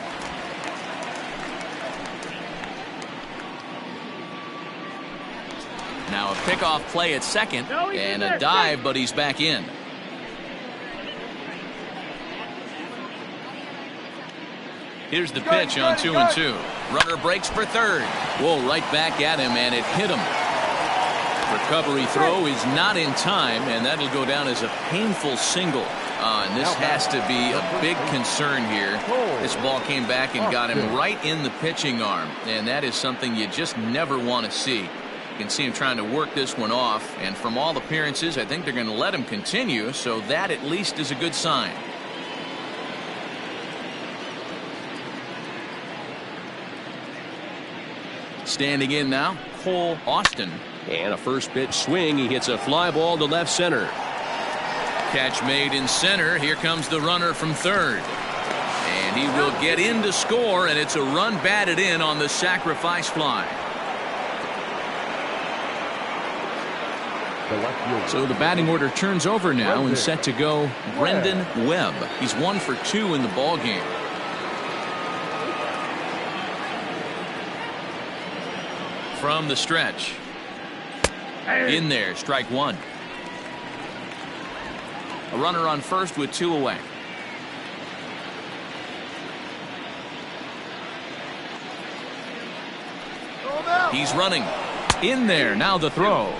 Now a pickoff play at second, and a dive, but he's back in. Here's the pitch on 2-2. Runner breaks for third. Whoa, right back at him, and it hit him. Recovery throw is not in time, and that'll go down as a painful single. And this has to be a big concern here. This ball came back and got him right in the pitching arm, and that is something you just never want to see. You can see him trying to work this one off, and from all appearances, I think they're going to let him continue, so that at least is a good sign. Standing in now, Cole Austin. And a first pitch swing. He hits a fly ball to left center. Catch made in center. Here comes the runner from third. And he will get in to score, and it's a run batted in on the sacrifice fly. So the batting order turns over now and set to go Brendan Webb. He's 1 for 2 in the ball game. From the stretch. In there, strike 1. A runner on first with 2 away. He's running. In there, now the throw.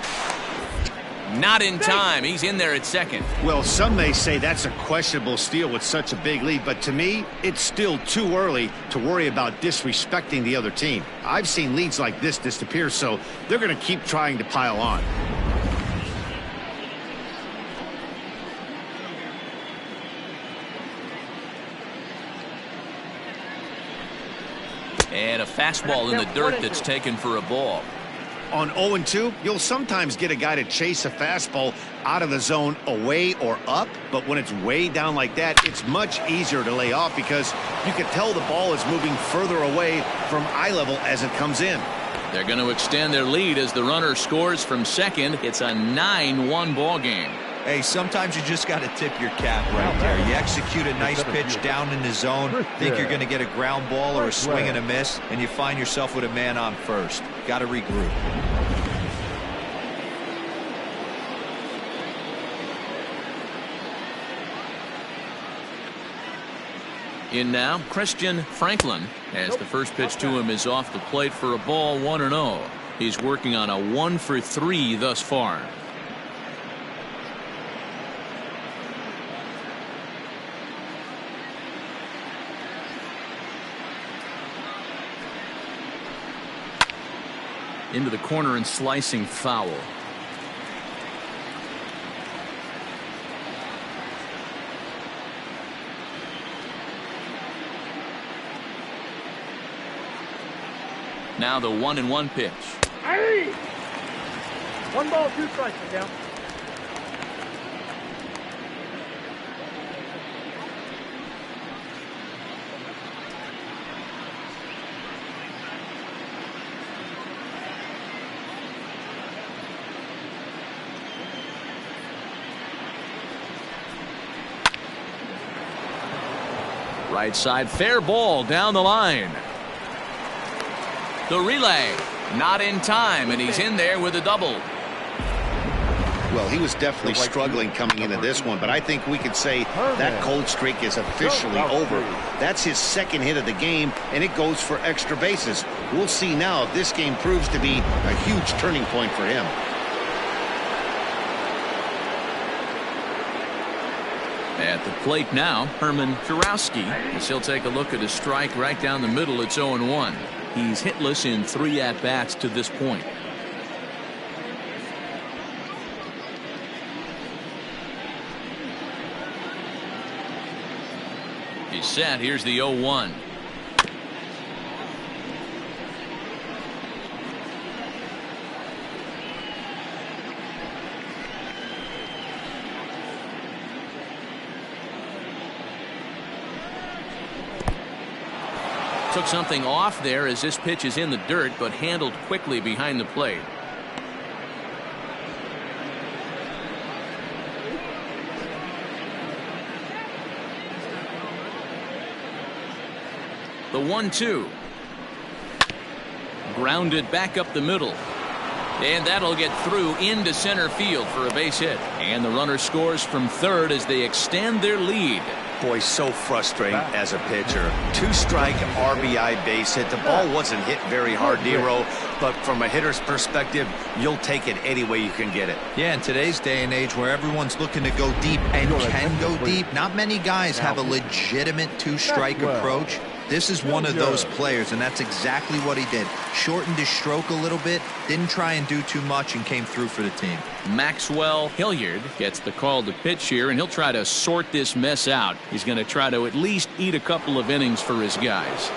Not in time. He's in there at second. Well, some may say that's a questionable steal with such a big lead, but to me, it's still too early to worry about disrespecting the other team. I've seen leads like this disappear, so they're going to keep trying to pile on. And a fastball in the dirt that's taken for a ball. On 0-2, you'll sometimes get a guy to chase a fastball out of the zone away or up, but when it's way down like that, it's much easier to lay off because you can tell the ball is moving further away from eye level as it comes in. They're going to extend their lead as the runner scores from second. It's a 9-1 ball game. Hey, sometimes you just got to tip your cap right there. You execute a nice pitch down in the zone, think you're going to get a ground ball or a swing and a miss, and you find yourself with a man on first. Got to regroup. In now, Christian Franklin, as the first pitch to him is off the plate for a ball, 1-0. He's working on a 1-for-3 thus far. Into the corner and slicing foul. Now the 1-1 pitch. Hey! 1 ball, 2 strikes, Miguel. Right side, fair ball down the line. The relay, not in time, and he's in there with a double. Well, he was definitely struggling coming into this one, but I think we could say that cold streak is officially over. That's his second hit of the game, and it goes for extra bases. We'll see now if this game proves to be a huge turning point for him. At the plate now, Herman Kurowski, as he'll take a look at a strike right down the middle. It's 0-1. He's hitless in 3 at-bats to this point. He's set. Here's the 0-1. Took something off there as this pitch is in the dirt, but handled quickly behind the plate. The 1-2. Grounded back up the middle. And that'll get through into center field for a base hit. And the runner scores from third as they extend their lead. Boy, so frustrating as a pitcher. 2-strike RBI base hit. The ball wasn't hit very hard, Nero, but from a hitter's perspective, you'll take it any way you can get it. Yeah, in today's day and age where everyone's looking to go deep and can go deep, not many guys have a legitimate 2-strike approach. This is one of those players, and that's exactly what he did. Shortened his stroke a little bit, didn't try and do too much, and came through for the team. Maxwell Hilliard gets the call to pitch here, and he'll try to sort this mess out. He's going to try to at least eat a couple of innings for his guys.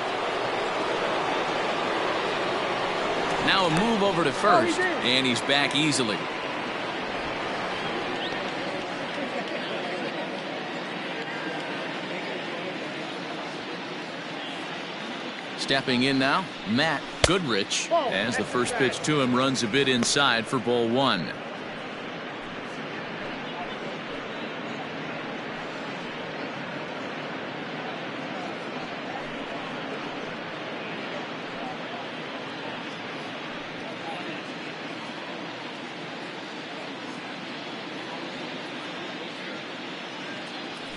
Now a move over to first, and he's back easily. Stepping in now, Matt Goodrich, as the first pitch to him runs a bit inside for ball 1.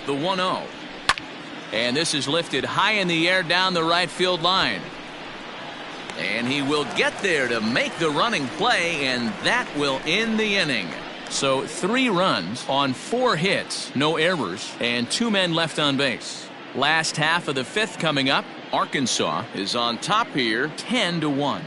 The 1-0. And this is lifted high in the air down the right field line. And he will get there to make the running play, and that will end the inning. So 3 runs on 4 hits, no errors, and 2 men left on base. Last half of the 5th coming up. Arkansas is on top here, 10-1.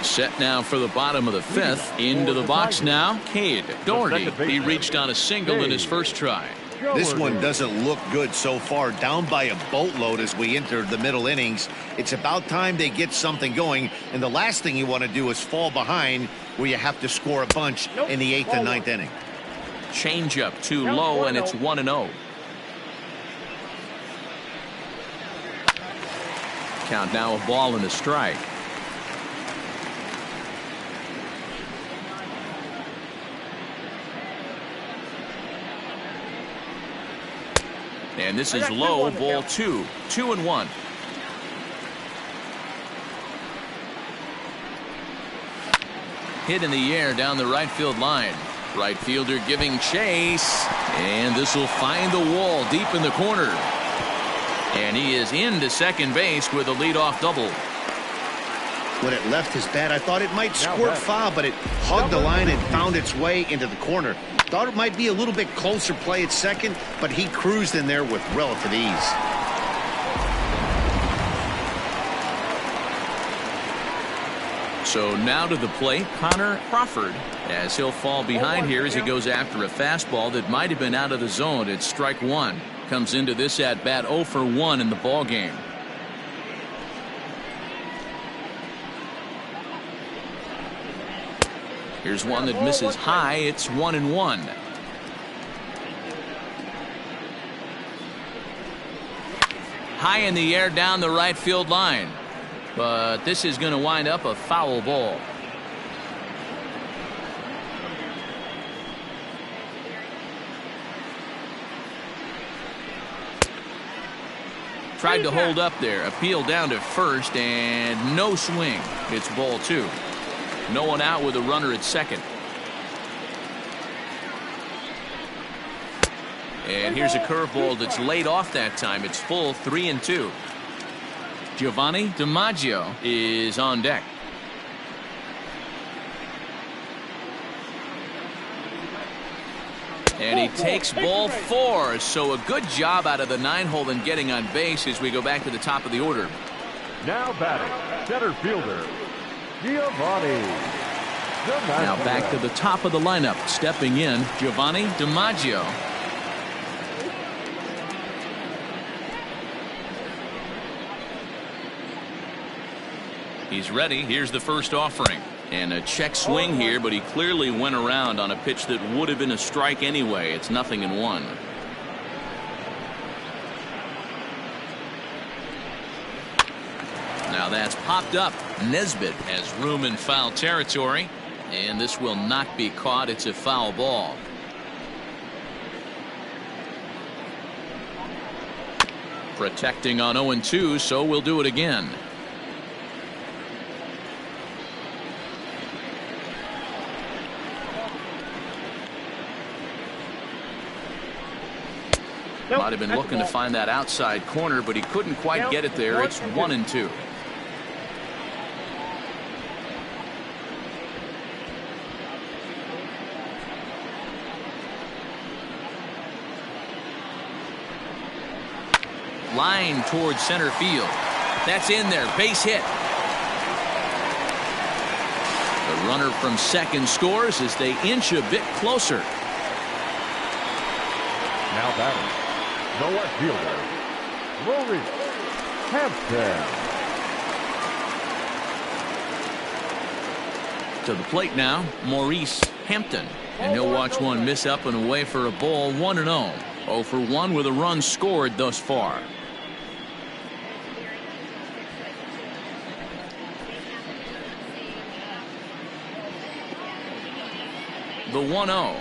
Set now for the bottom of the 5th. Into the box now, Cade Doherty. He reached on a single in his first try. This one doesn't look good so far. Down by a boatload as we enter the middle innings. It's about time they get something going. And the last thing you want to do is fall behind where you have to score a bunch in the 8th and 9th inning. Changeup too low, and it's 1-0. Count now a ball and a strike. And this is low, ball 2. 2-1. Hit in the air down the right field line. Right fielder giving chase. And this will find the wall deep in the corner. And he is into second base with a leadoff double. When it left his bat, I thought it might squirt foul, but it hugged the line and found its way into the corner. Thought it might be a little bit closer play at second, but he cruised in there with relative ease. So now to the plate, Connor Crawford, as he'll fall behind here as he goes after a fastball that might have been out of the zone. It's strike 1. Comes into this at bat 0 for 1 in the ball game. Here's one that misses high. It's 1-1. High in the air down the right field line. But this is going to wind up a foul ball. Tried to hold up there. Appeal down to first and no swing. It's ball 2. No one out with a runner at second. And here's a curveball that's laid off that time. It's full, 3-2. Giovanni DiMaggio is on deck. And he takes ball 4. So a good job out of the 9-hole in getting on base as we go back to the top of the order. Now batting, center fielder, Giovanni DiMaggio. Now back to the top of the lineup. Stepping in, Giovanni DiMaggio. He's ready. Here's the first offering. And a check swing here, but he clearly went around on a pitch that would have been a strike anyway. It's 0-1. Now that's popped up. Nesbitt has room in foul territory. And this will not be caught. It's a foul ball. Protecting on 0-2, so we'll do it again. Might have been looking to find that outside corner, but he couldn't quite get it there. It's 1-2. Line towards center field. That's in there. Base hit. The runner from second scores as they inch a bit closer. Now batting, the left fielder, Maurice Hampton. To the plate now, Maurice Hampton. And he'll watch one miss up and away for a ball. 1-0. 0 for 1 with a run scored thus far. The 1-0.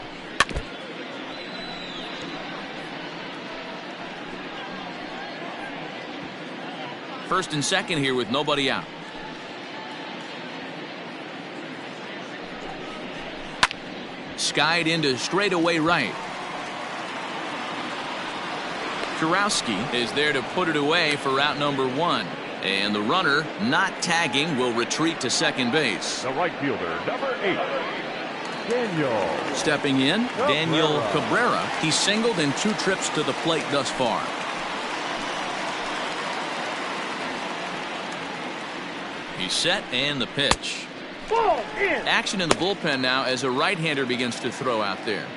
First and second here with nobody out. Skied into straightaway right. Kurowski is there to put it away for out number 1. And the runner not tagging will retreat to second base. The right fielder, number 8, Daniel. Stepping in, Daniel Cabrera. He singled in 2 trips to the plate thus far. He's set and the pitch. Ball in. Action in the bullpen now as a right-hander begins to throw out there.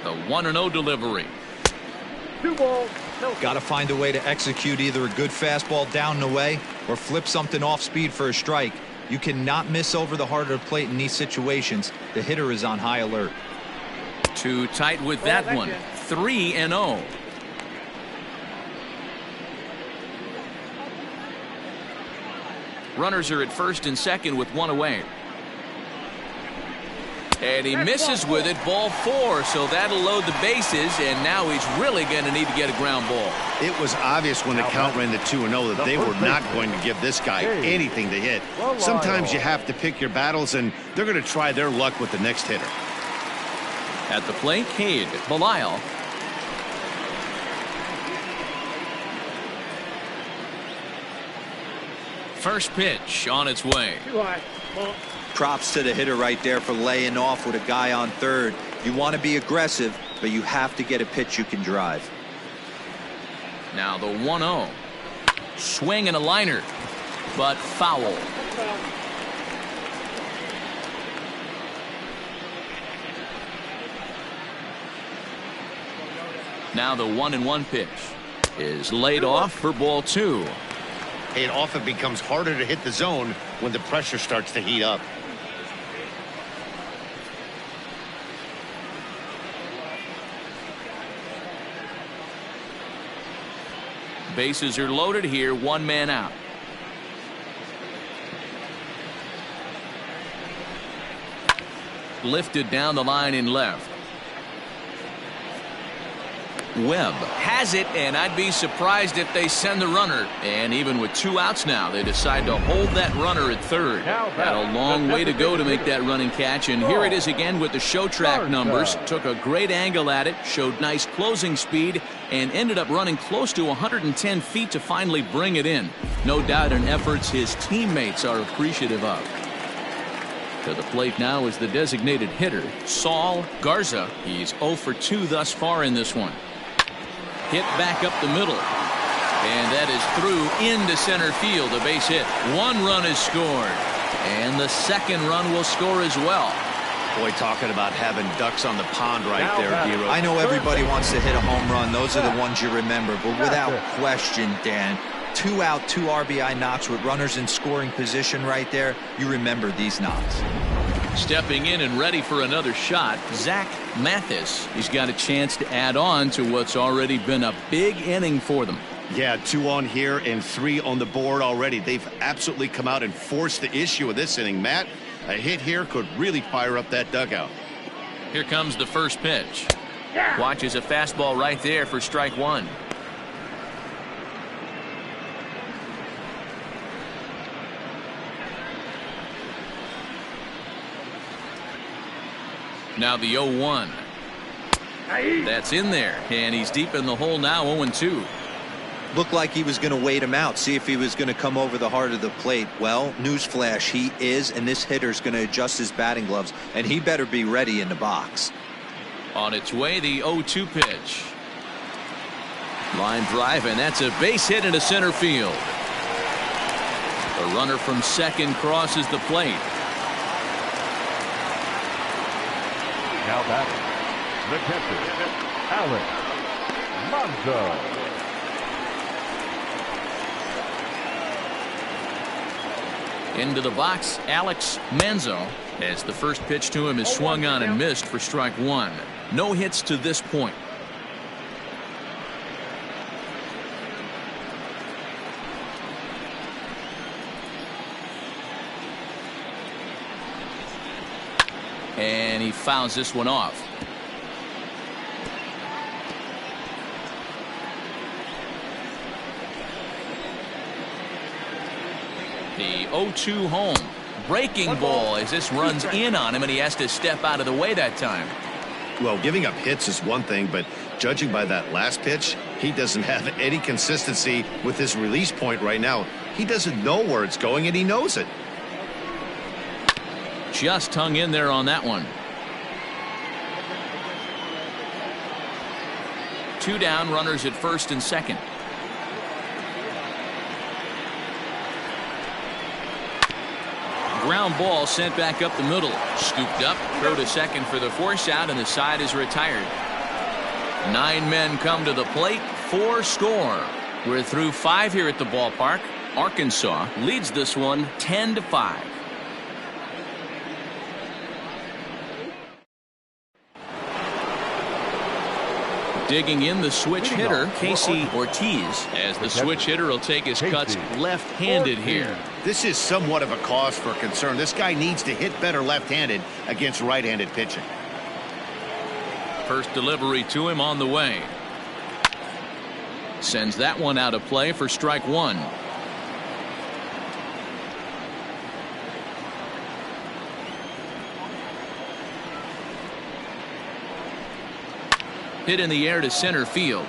The 1-0 delivery. 2 balls. No. Got to find a way to execute either a good fastball down and away or flip something off speed for a strike. You cannot miss over the heart of the plate in these situations. The hitter is on high alert. Too tight with that one. 3-0. Runners are at first and second with 1 away. And he misses with it, ball 4, so that'll load the bases, and now he's really going to need to get a ground ball. It was obvious when the count ran to 2-0 that they were not going to give this guy anything to hit. Sometimes you have to pick your battles, and they're going to try their luck with the next hitter. At the plate, Cade Belisle. First pitch on its way. Too high. Ball. Props to the hitter right there for laying off with a guy on third. You want to be aggressive, but you have to get a pitch you can drive. Now the 1-0. Swing and a liner, but foul. Now the 1-1 pitch is laid off for ball 2. It often becomes harder to hit the zone when the pressure starts to heat up. Bases are loaded here, 1 man out. Lifted down the line in left. Webb has it, and I'd be surprised if they send the runner. And even with 2 outs now, they decide to hold that runner at third. Had a long way to go to make that running catch, and here it is again with the show track numbers. Took a great angle at it, showed nice closing speed, and ended up running close to 110 feet to finally bring it in. No doubt in efforts his teammates are appreciative of. To the plate now is the designated hitter, Saul Garza. He's 0 for 2 thus far in this one. Hit back up the middle. And that is through into center field, a base hit. 1 run is scored. And the second run will score as well. Boy, talking about having ducks on the pond right there, Hero. I know everybody wants to hit a home run. Those are the ones you remember. But without question, Dan, 2 out, 2 RBI knocks with runners in scoring position right there. You remember these knocks. Stepping in and ready for another shot, Zach Mathis. He's got a chance to add on to what's already been a big inning for them. Yeah, 2 on here and 3 on the board already. They've absolutely come out and forced the issue of this inning. Matt, a hit here could really fire up that dugout. Here comes the first pitch. Watches a fastball right there for strike 1. Now the 0-1. That's in there, and he's deep in the hole now, 0-2. Looked like he was going to wait him out, see if he was going to come over the heart of the plate. Well, newsflash, he is, and this hitter's going to adjust his batting gloves, and he better be ready in the box. On its way, the 0-2 pitch. Line drive, and that's a base hit into center field. The runner from second crosses the plate. Now batting, the catcher, Alex Manzo. Into the box, Alex Manzo, as the first pitch to him is swung on and missed for strike 1. No hits to this point. And he fouls this one off. The 0-2 home. Breaking ball as this runs in on him, and he has to step out of the way that time. Well, giving up hits is one thing, but judging by that last pitch, he doesn't have any consistency with his release point right now. He doesn't know where it's going, and he knows it. Just hung in there on that one. 2 down, runners at first and second. Ground ball sent back up the middle. Scooped up, throw to second for the force out, and the side is retired. 9 men come to the plate, 4 score. We're through 5 here at the ballpark. Arkansas leads this one 10-5. Digging in the switch hitter, Casey Ortiz, as the switch hitter will take his cuts left-handed here. This is somewhat of a cause for concern. This guy needs to hit better left-handed against right-handed pitching. First delivery to him on the way. Sends that one out of play for strike 1. Hit in the air to center field.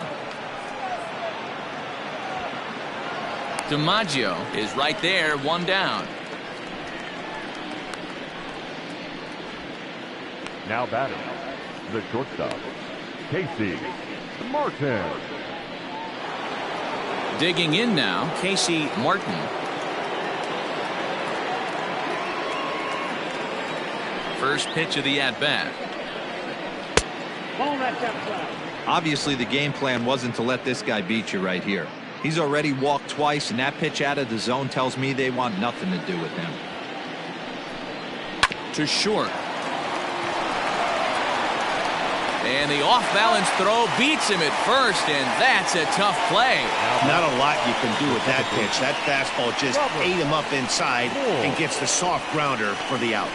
DiMaggio is right there, 1 down. Now batting, the shortstop, Casey Martin. Digging in now, Casey Martin. First pitch of the at-bat. Obviously, the game plan wasn't to let this guy beat you right here. He's already walked twice, and that pitch out of the zone tells me they want nothing to do with him. To short. And the off-balance throw beats him at first, and that's a tough play. Not a lot you can do with that pitch. That fastball just ate him up inside and gets the soft grounder for the out.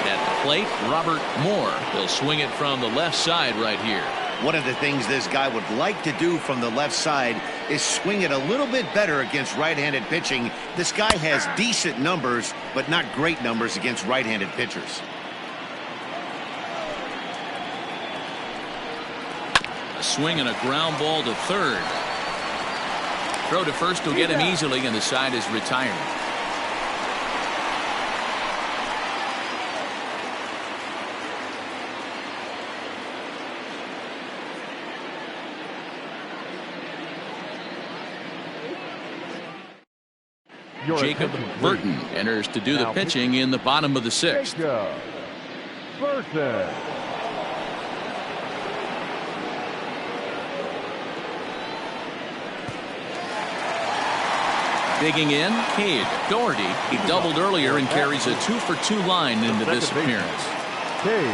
At the plate, Robert Moore. He'll swing it from the left side right here. One of the things this guy would like to do from the left side is swing it a little bit better against right-handed pitching. This guy has decent numbers, but not great numbers against right-handed pitchers. A swing and a ground ball to third. Throw to first will get him easily, and the side is retired. Jacob Burton enters to do the pitching in the bottom of the 6th. Burton. Digging in, Cade Doherty. He doubled earlier and carries a 2-for-2 line into this appearance. Cade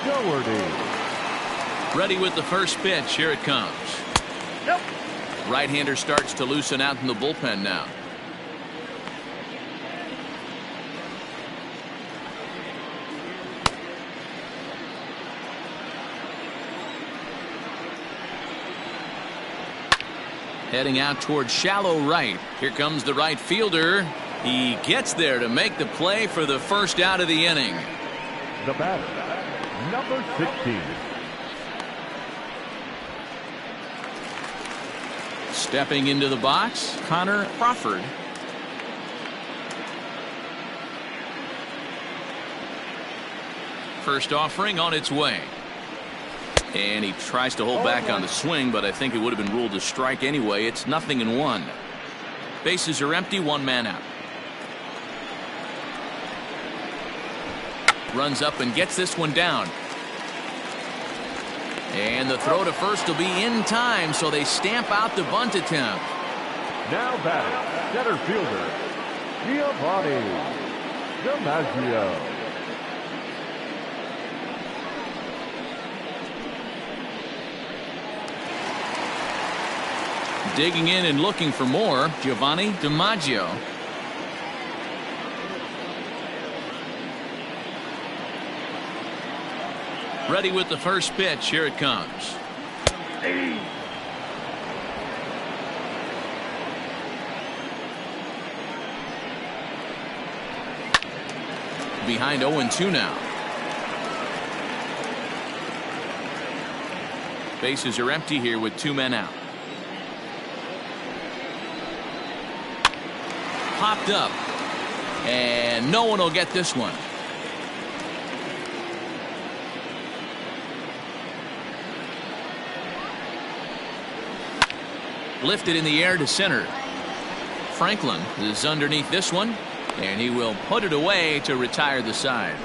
Doherty. Ready with the first pitch. Here it comes. Right-hander starts to loosen out in the bullpen now. Heading out towards shallow right. Here comes the right fielder. He gets there to make the play for the first out of the inning. The batter, number 16. Stepping into the box, Connor Crawford. First offering on its way. And he tries to hold back on the swing, but I think it would have been ruled a strike anyway. It's 0-1. Bases are empty, 1 man out. Runs up and gets this one down. And the throw to first will be in time, so they stamp out the bunt attempt. Now batting, center fielder, Giovanni DiMaggio. Digging in and looking for more, Giovanni DiMaggio. Ready with the first pitch. Here it comes. behind 0-2 now. Bases are empty here with 2 men out. Popped up. And no one will get this one. Lifted in the air to center. Franklin is underneath this one, and he will put it away to retire the side.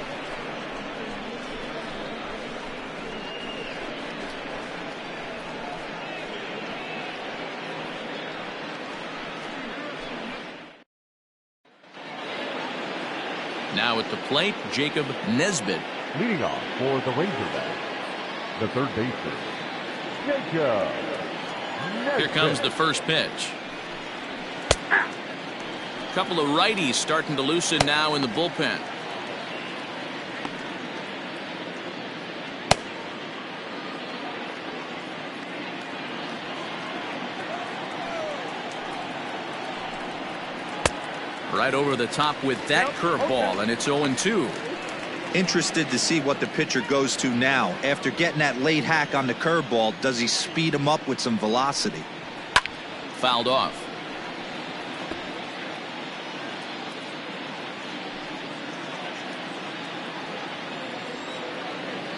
Now at the plate, Jacob Nesbitt. Leading off for the Razorbacks, the third baseman, Jacob Nesbitt. Here comes the first pitch. A couple of righties starting to loosen now in the bullpen. Right over the top with that curveball, and it's 0-2. Interested to see what the pitcher goes to now. After getting that late hack on the curveball, does he speed him up with some velocity? Fouled off.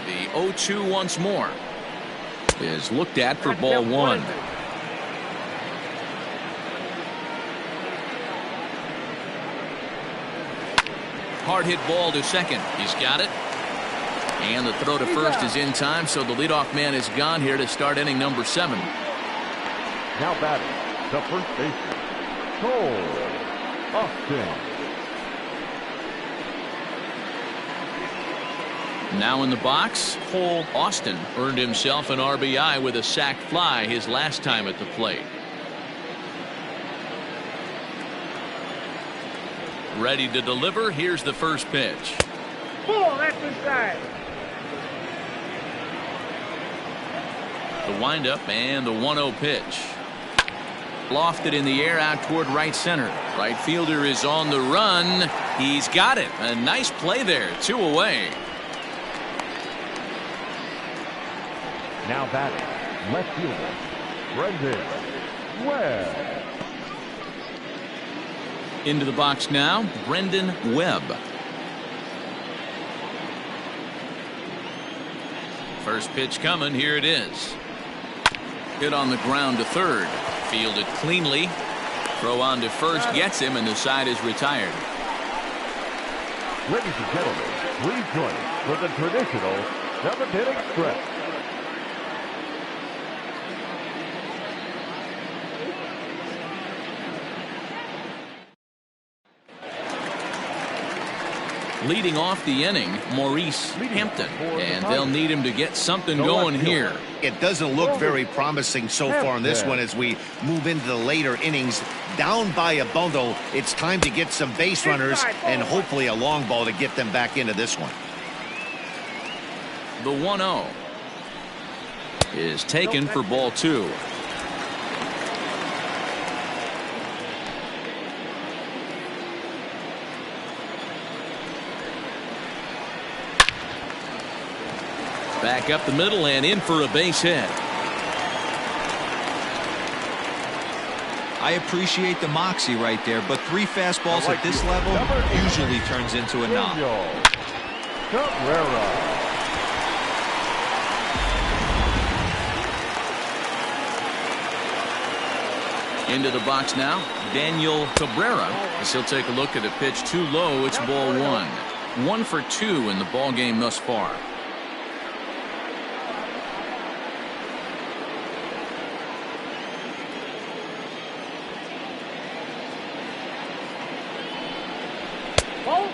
The 0-2 once more is looked at for ball 1. Hard hit ball to second. He's got it. And the throw to first is in time, so the leadoff man is gone here to start inning number 7. Now batting, the first baseman, Cole Austin. Now in the box, Cole Austin earned himself an RBI with a sac fly his last time at the plate. Ready to deliver. Here's the first pitch. Ball, that's inside. The windup and the 1-0 pitch. Lofted in the air out toward right center. Right fielder is on the run. He's got it. A nice play there. 2 away. Now batting, left fielder, Brendan Webb. Into the box now, Brendan Webb. First pitch coming. Here it is. Hit on the ground to third. Fielded cleanly. Throw on to first gets him, and the side is retired. Ladies and gentlemen, please join us for the traditional 7th-inning stretch. Leading off the inning, Maurice Hampton, and they'll need him to get something going here. It doesn't look very promising so far in this one as we move into the later innings. Down by a bundle, it's time to get some base runners and hopefully a long ball to get them back into this one. The 1-0 is taken for ball 2. Back up the middle and in for a base hit. I appreciate the moxie right there, but 3 fastballs at this level usually turns into a knock. Cabrera. Into the box now, Daniel Cabrera. As he'll take a look at a pitch too low. It's ball 1. 1 for 2 in the ball game thus far.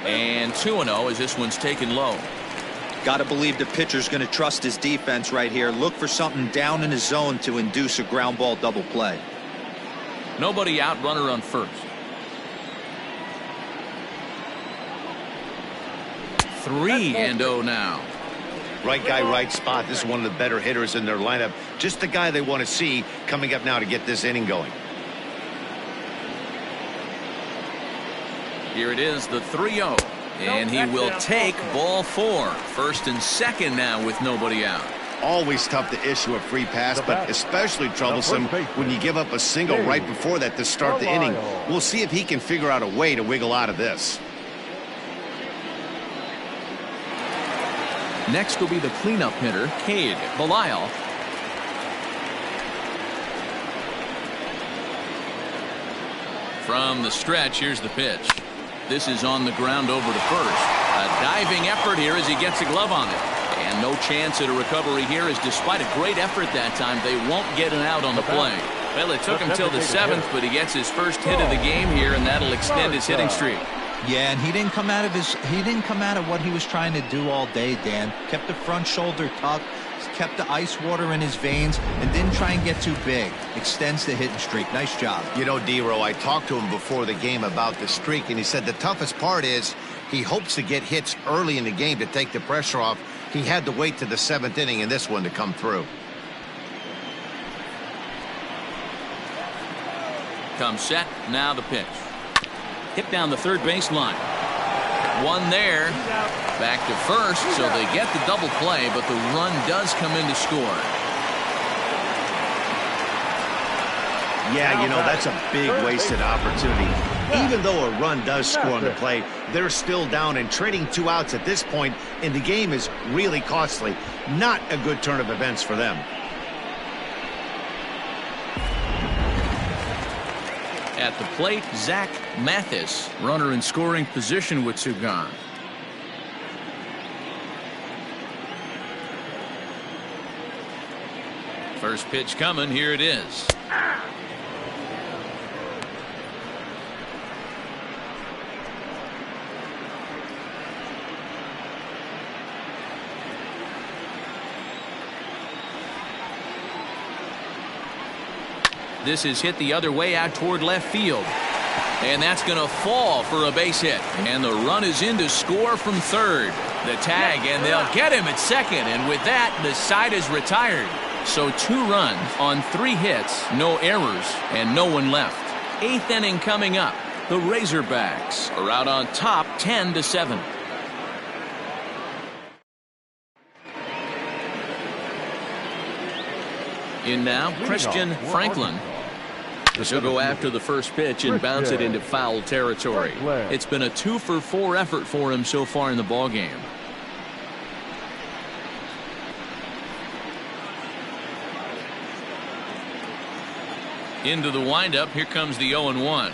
And 2-0 as this one's taken low. Got to believe the pitcher's going to trust his defense right here. Look for something down in his zone to induce a ground ball double play. Nobody out, runner on first. 3-0 now. Right guy, right spot. This is one of the better hitters in their lineup. Just the guy they want to see coming up now to get this inning going. Here it is, the 3-0. And he will take ball 4. First and second now with nobody out. Always tough to issue a free pass, but especially troublesome when you give up a single right before that to start the inning. We'll see if he can figure out a way to wiggle out of this. Next will be the cleanup hitter, Cade Belisle. From the stretch, here's the pitch. This is on the ground over to first. A diving effort here as he gets a glove on it. And no chance at a recovery here, as despite a great effort that time, they won't get an out on the play. Well, it took him till the 7th, but he gets his first hit of the game here, and that'll extend his hitting streak. Yeah, and he didn't come out of what he was trying to do all day, Dan. Kept the front shoulder tucked, kept the ice water in his veins, and didn't try and get too big. Extends the hitting streak. Nice job. You know, D-Row, I talked to him before the game about the streak, and he said the toughest part is he hopes to get hits early in the game to take the pressure off. He had to wait to the 7th inning in this one to come through. Comes set, now the pitch. Hit down the third baseline. One there. Back to first, so they get the double play, but the run does come in to score. Yeah, you know, that's a big wasted opportunity. Even though a run does score on the play, they're still down, and trading 2 outs at this point in the game is really costly. Not a good turn of events for them. At the plate, Zach Mathis, runner in scoring position with 2 gone. First pitch coming, here it is. This is hit the other way out toward left field. And that's going to fall for a base hit. And the run is in to score from third. The tag, and they'll get him at second. And with that, the side is retired. So 2 runs on 3 hits, no errors, and no one left. 8th inning coming up. The Razorbacks are out on top 10-7. In now, Christian Franklin. He'll go after the first pitch and bounce it into foul territory. It's been a 2-for-4 effort for him so far in the ballgame. Into the windup, here comes the 0-1.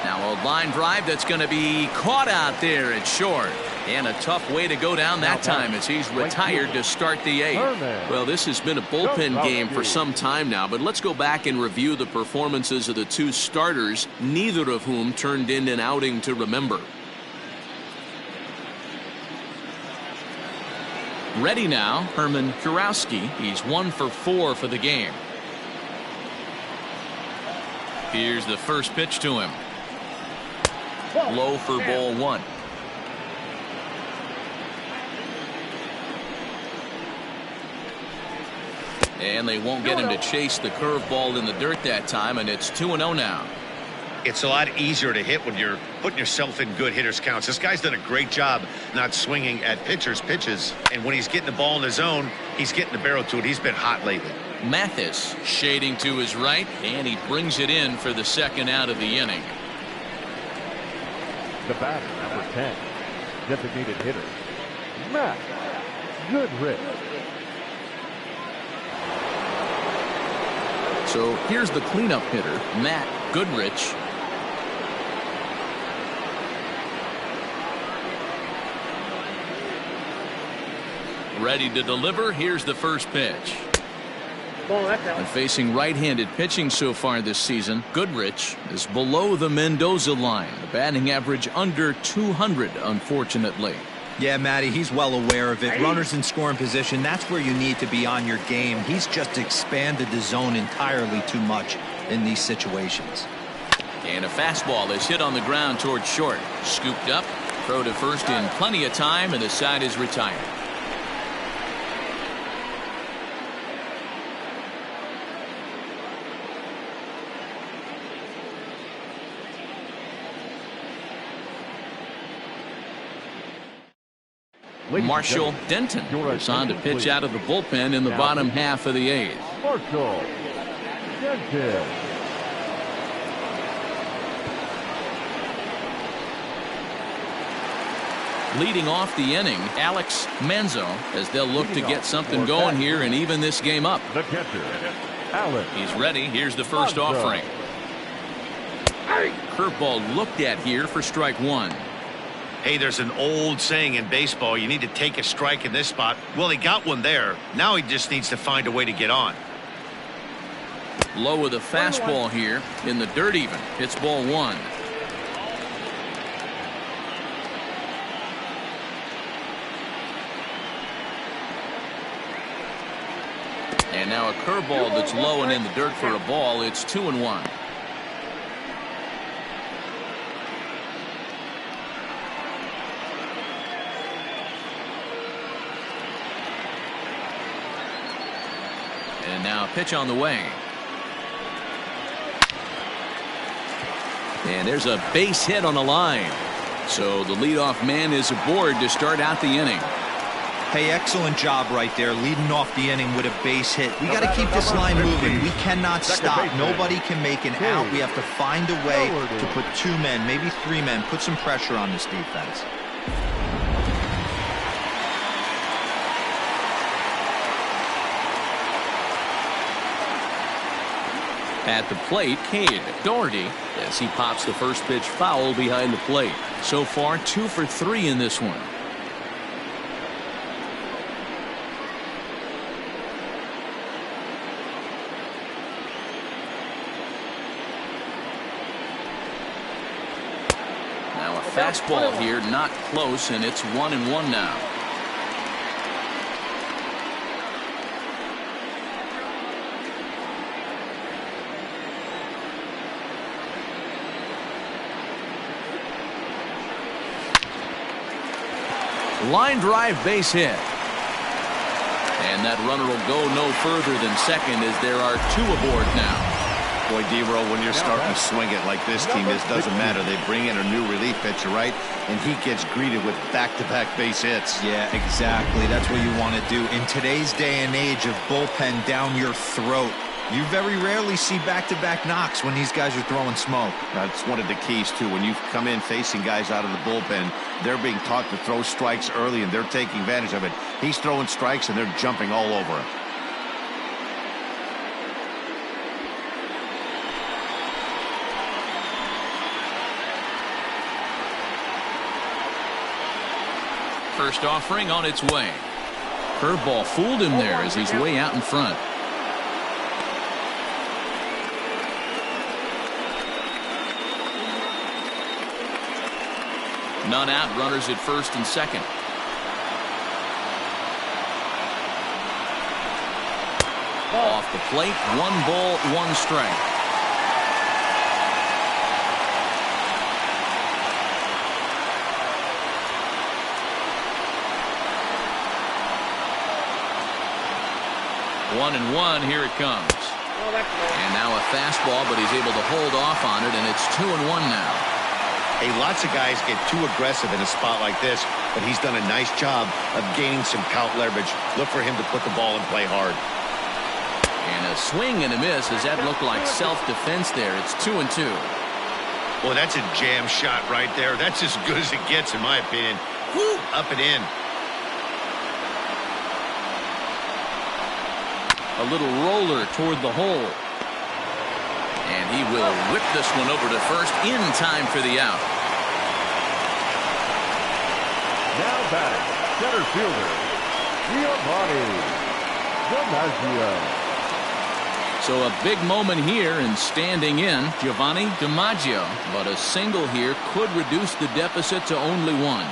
Now a line drive that's going to be caught out there at short. And a tough way to go down that time as he's retired to start the 8th. Well, this has been a bullpen game for some time now, but let's go back and review the performances of the 2 starters, neither of whom turned in an outing to remember. Ready now, Herman Kurowski. He's 1-for-4 for the game. Here's the first pitch to him. Low for ball 1. And they won't get him to chase the curveball in the dirt that time, and it's 2-0 now. It's a lot easier to hit when you're putting yourself in good hitters' counts. This guy's done a great job not swinging at pitchers' pitches, and when he's getting the ball in his zone, he's getting the barrel to it. He's been hot lately. Mathis shading to his right, and he brings it in for the 2nd out of the inning. The batter, number 10, designated hitter, Matt Goodrich. So here's the cleanup hitter, Matt Goodrich. Ready to deliver. Here's the first pitch. And facing right-handed pitching so far this season, Goodrich is below the Mendoza line. The batting average under 200, unfortunately. Yeah, Matty, he's well aware of it. Runners in scoring position, that's where you need to be on your game. He's just expanded the zone entirely too much in these situations. And a fastball is hit on the ground towards short. Scooped up, throw to first in plenty of time, and the side is retired. Marshall Denton is on to pitch out of the bullpen in the bottom half of the 8th. Marshall Denton. Leading off the inning, Alex Manzo, as they'll look to get something going here and even this game up. The catcher, Alex. He's ready. Here's the first offering. Curveball looked at here for strike 1. Hey, there's an old saying in baseball, you need to take a strike in this spot. Well, he got one there. Now he just needs to find a way to get on. Low with a fastball here in the dirt even. It's ball 1. And now a curveball that's low and in the dirt for a ball. It's 2-1. And now a pitch on the way. And there's a base hit on the line. So the leadoff man is aboard to start out the inning. Hey, excellent job right there, leading off the inning with a base hit. We got to keep this line moving. We cannot stop. Nobody can make an out. We have to find a way to put 2 men, maybe 3 men, put some pressure on this defense. At the plate, Cade Doherty, as he pops the first pitch foul behind the plate. So far, 2 for 3 in this one. Now a fastball here, not close, and it's 1-1 now. Line drive, base hit. And that runner will go no further than second as there are 2 aboard now. Boy, D-Roll, when you're starting to swing it like this team is, doesn't matter. They bring in a new relief pitcher, right? And he gets greeted with back-to-back base hits. Yeah, exactly. That's what you want to do. In today's day and age of bullpen down your throat, you very rarely see back-to-back knocks when these guys are throwing smoke. That's one of the keys, too. When you come in facing guys out of the bullpen, they're being taught to throw strikes early, and they're taking advantage of it. He's throwing strikes, and they're jumping all over him. First offering on its way. Curveball fooled him there as he's way out in front. None out, runners at first and second. Off the plate, 1 ball, 1 strike. One and 1, here it comes. And now a fastball, but he's able to hold off on it, and it's 2-1 now. Hey, lots of guys get too aggressive in a spot like this, but he's done a nice job of gaining some count leverage. Look for him to put the ball and play hard. And a swing and a miss. Does that look like self-defense there? It's 2-2. Boy, that's a jam shot right there. That's as good as it gets, in my opinion. Woo, up and in. A little roller toward the hole. And he will whip this one over to first in time for the out. Now batting, center fielder, Giovanni DiMaggio. So a big moment here, and standing in, Giovanni DiMaggio. But a single here could reduce the deficit to only 1.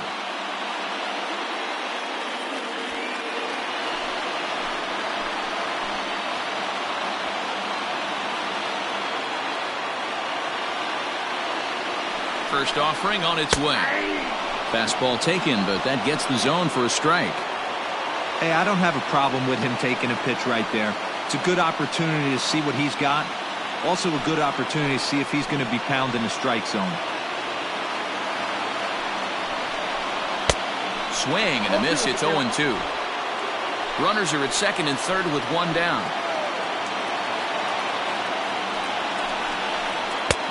First offering on its way. Fastball taken, but that gets the zone for a strike. Hey, I don't have a problem with him taking a pitch right there. It's a good opportunity to see what he's got. Also a good opportunity to see if he's going to be pounding the strike zone. swing and a miss. It's 0-2. Runners are at second and third with one down.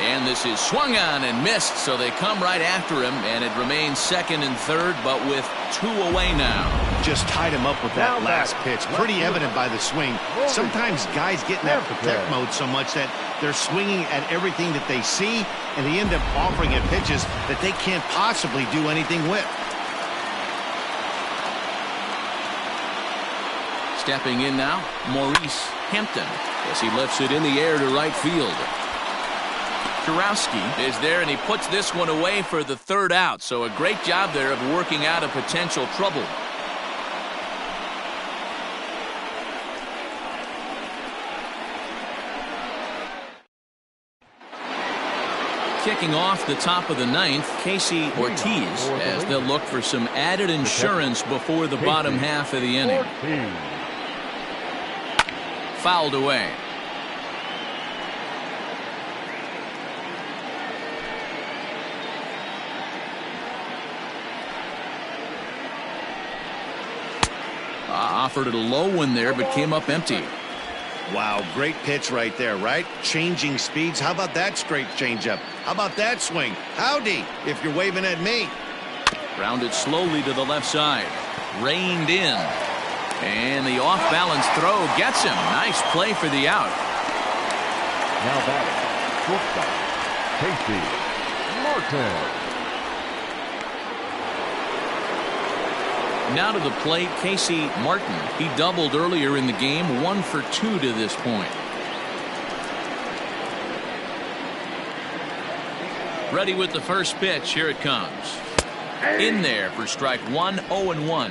And this is swung on and missed, so they come right after him, and it remains second and third, but with two away now. Just tied him up with that last pitch. Pretty evident by the swing. Sometimes guys get in that protect mode so much that they're swinging at everything that they see, and they end up offering at pitches that they can't possibly do anything with. Stepping in now, Maurice Hampton, as he lifts it in the air to right field. Kurowski is there, and he puts this one away for the third out. So a great job there of working out a potential trouble. Kicking off the top of the ninth, Casey Ortiz, as they'll look for some added insurance before the bottom half of the inning. Fouled away. Offered it a low one there, but came up empty. Wow, great pitch right there, right? Changing speeds. How about that straight changeup? How about that swing? Howdy, if you're waving at me. Rounded slowly to the left side. Reined in. And the off-balance throw gets him. Nice play for the out. Now batting, shortstop, Casey Martin. Now to the plate, Casey Martin. He doubled earlier in the game, 1 for 2 to this point. Ready with the first pitch. Here it comes. In there for strike one, 0-1.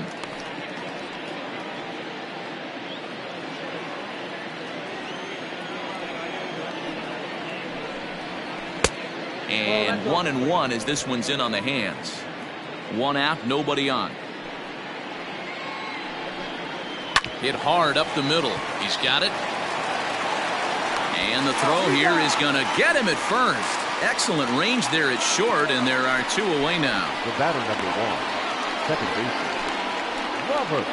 And 1-1 as this one's in on the hands. One out, nobody on. Hit hard up the middle. He's got it. And the throw here is going to get him at first. Excellent range there at short, and there are two away now. The batter number one, second baseman, Robert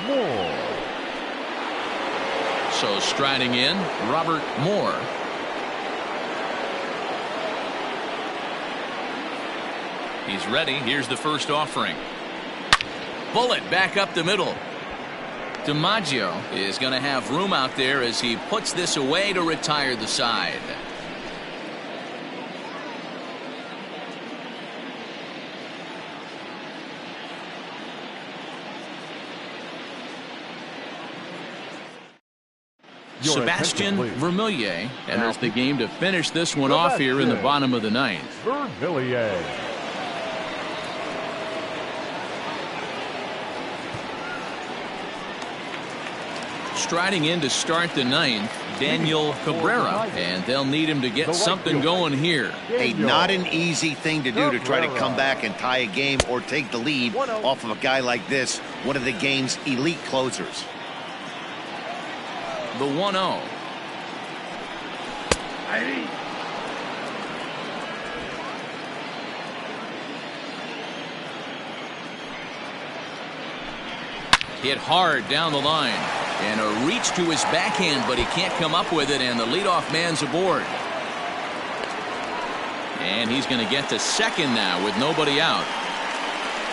Moore. So striding in, Robert Moore. He's ready. Here's the first offering. Bullet back up the middle. DiMaggio is going to have room out there as he puts this away to retire the side. Sebastian Vermillier enters the game to finish this one off here in the bottom of the ninth. Vermillier. Striding in to start the ninth, Daniel Cabrera, and they'll need him to get something going here. Hey, not an easy thing to do to try to come back and tie a game or take the lead off of a guy like this, one of the game's elite closers. The 1-0. Hit hard down the line. And a reach to his backhand, but he can't come up with it, and the leadoff man's aboard. And he's going to get to second now with nobody out.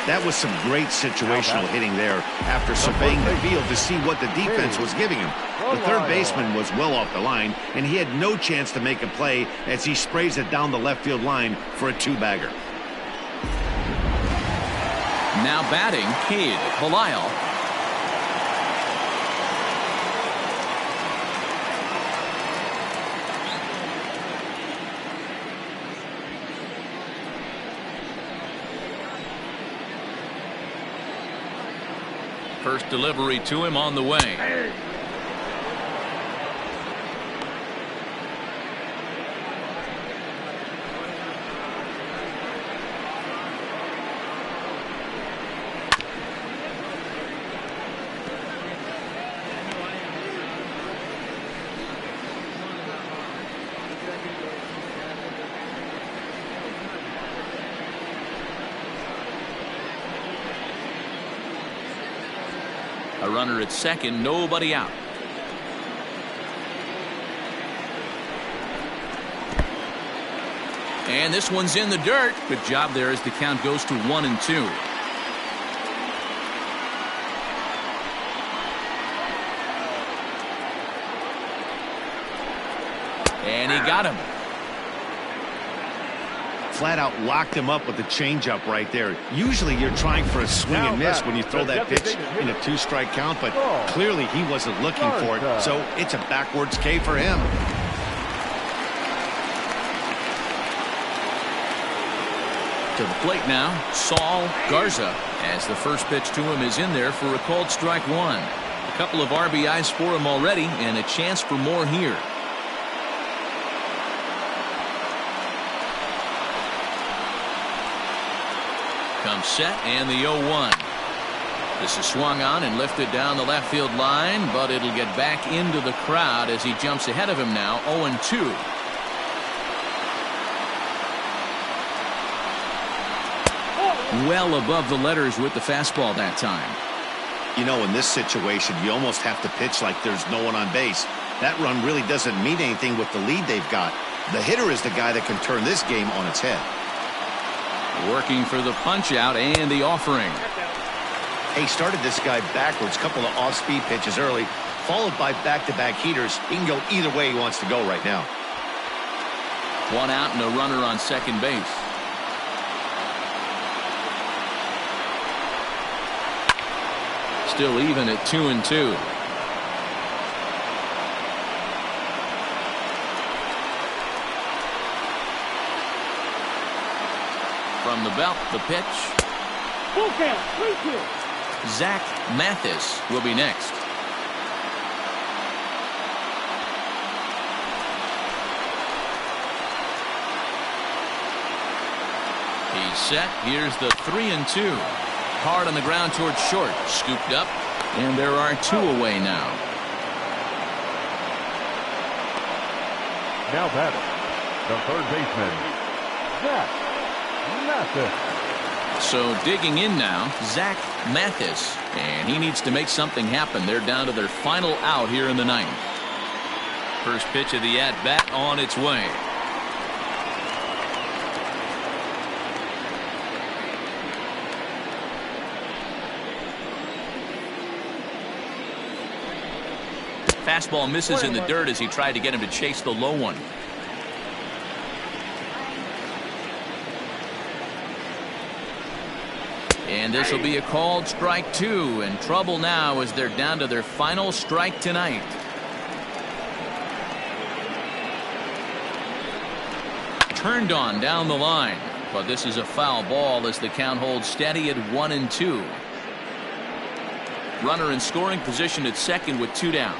That was some great situational hitting there after surveying the field to see what the defense was giving him. The third baseman was well off the line, and he had no chance to make a play as he sprays it down the left field line for a two-bagger. Now batting, Cade Belisle. First delivery to him on the way. A runner at second, nobody out. And this one's in the dirt. Good job there as the count goes to 1-2. And he got him. Flat out locked him up with the changeup right there. Usually you're trying for a swing and miss when you throw that pitch in a 2-strike count, but clearly he wasn't looking for it, so it's a backwards K for him. To the plate now, Saul Garza, as the first pitch to him is in there for a called strike one. A couple of RBIs for him already, and a chance for more here. Comes set, and the 0-1. This is swung on and lifted down the left field line, but it'll get back into the crowd as he jumps ahead of him now, 0-2. Well above the letters with the fastball that time. You know, in this situation, you almost have to pitch like there's no one on base. That run really doesn't mean anything with the lead they've got. The hitter is the guy that can turn this game on its head. Working for the punch out and the offering. He started this guy backwards, couple of off-speed pitches early, followed by back-to-back heaters. He can go either way he wants to go right now. One out and a runner on second base. Still even at 2-2. From the belt, the pitch. Full count, 3-2. Zach Mathis will be next. He's set. Here's the 3-2. Hard on the ground towards short. Scooped up. And there are two away now. Now batting, the third baseman, Zach Mathis. So digging in now, Zach Mathis. And he needs to make something happen. They're down to their final out here in the ninth. First pitch of the at-bat on its way. Fastball misses in the dirt as he tried to get him to chase the low one. And this will be a called strike two, and trouble now as they're down to their final strike tonight. Turned on down the line, but this is a foul ball as the count holds steady at 1-2. Runner in scoring position at second with two down.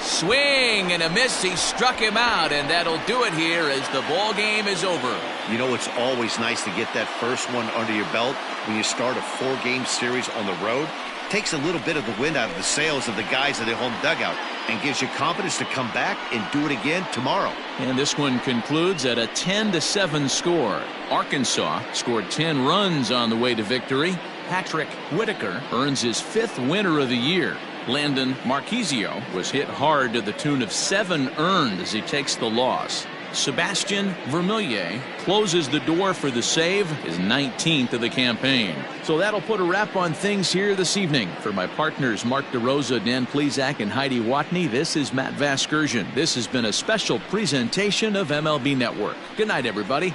Swing and a miss. He struck him out, and that'll do it here as the ball game is over. You know, it's always nice to get that first one under your belt when you start a 4-game series on the road. Takes a little bit of the wind out of the sails of the guys in the home dugout and gives you confidence to come back and do it again tomorrow. And this one concludes at a 10-7 score. Arkansas scored 10 runs on the way to victory. Patrick Whitaker earns his 5th winner of the year. Landon Marquisio was hit hard to the tune of 7 earned as he takes the loss. Sebastian Vermillier closes the door for the save, his 19th of the campaign. So that'll put a wrap on things here this evening. For my partners Mark DeRosa, Dan Plezak, and Heidi Watney, this is Matt Vasgersian. This has been a special presentation of MLB Network. Good night, everybody.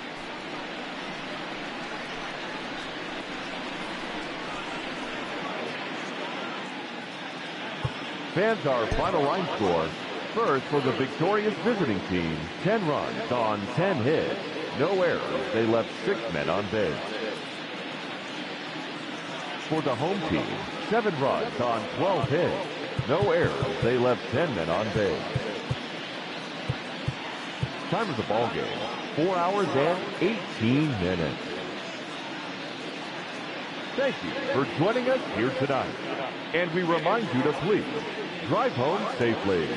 Fans, our final line score. First, for the victorious visiting team, 10 runs on 10 hits. No errors. They left 6 men on base. For the home team, 7 runs on 12 hits. No errors. They left 10 men on base. Time of the ball game, 4 hours and 18 minutes. Thank you for joining us here tonight. And we remind you to please drive home safely.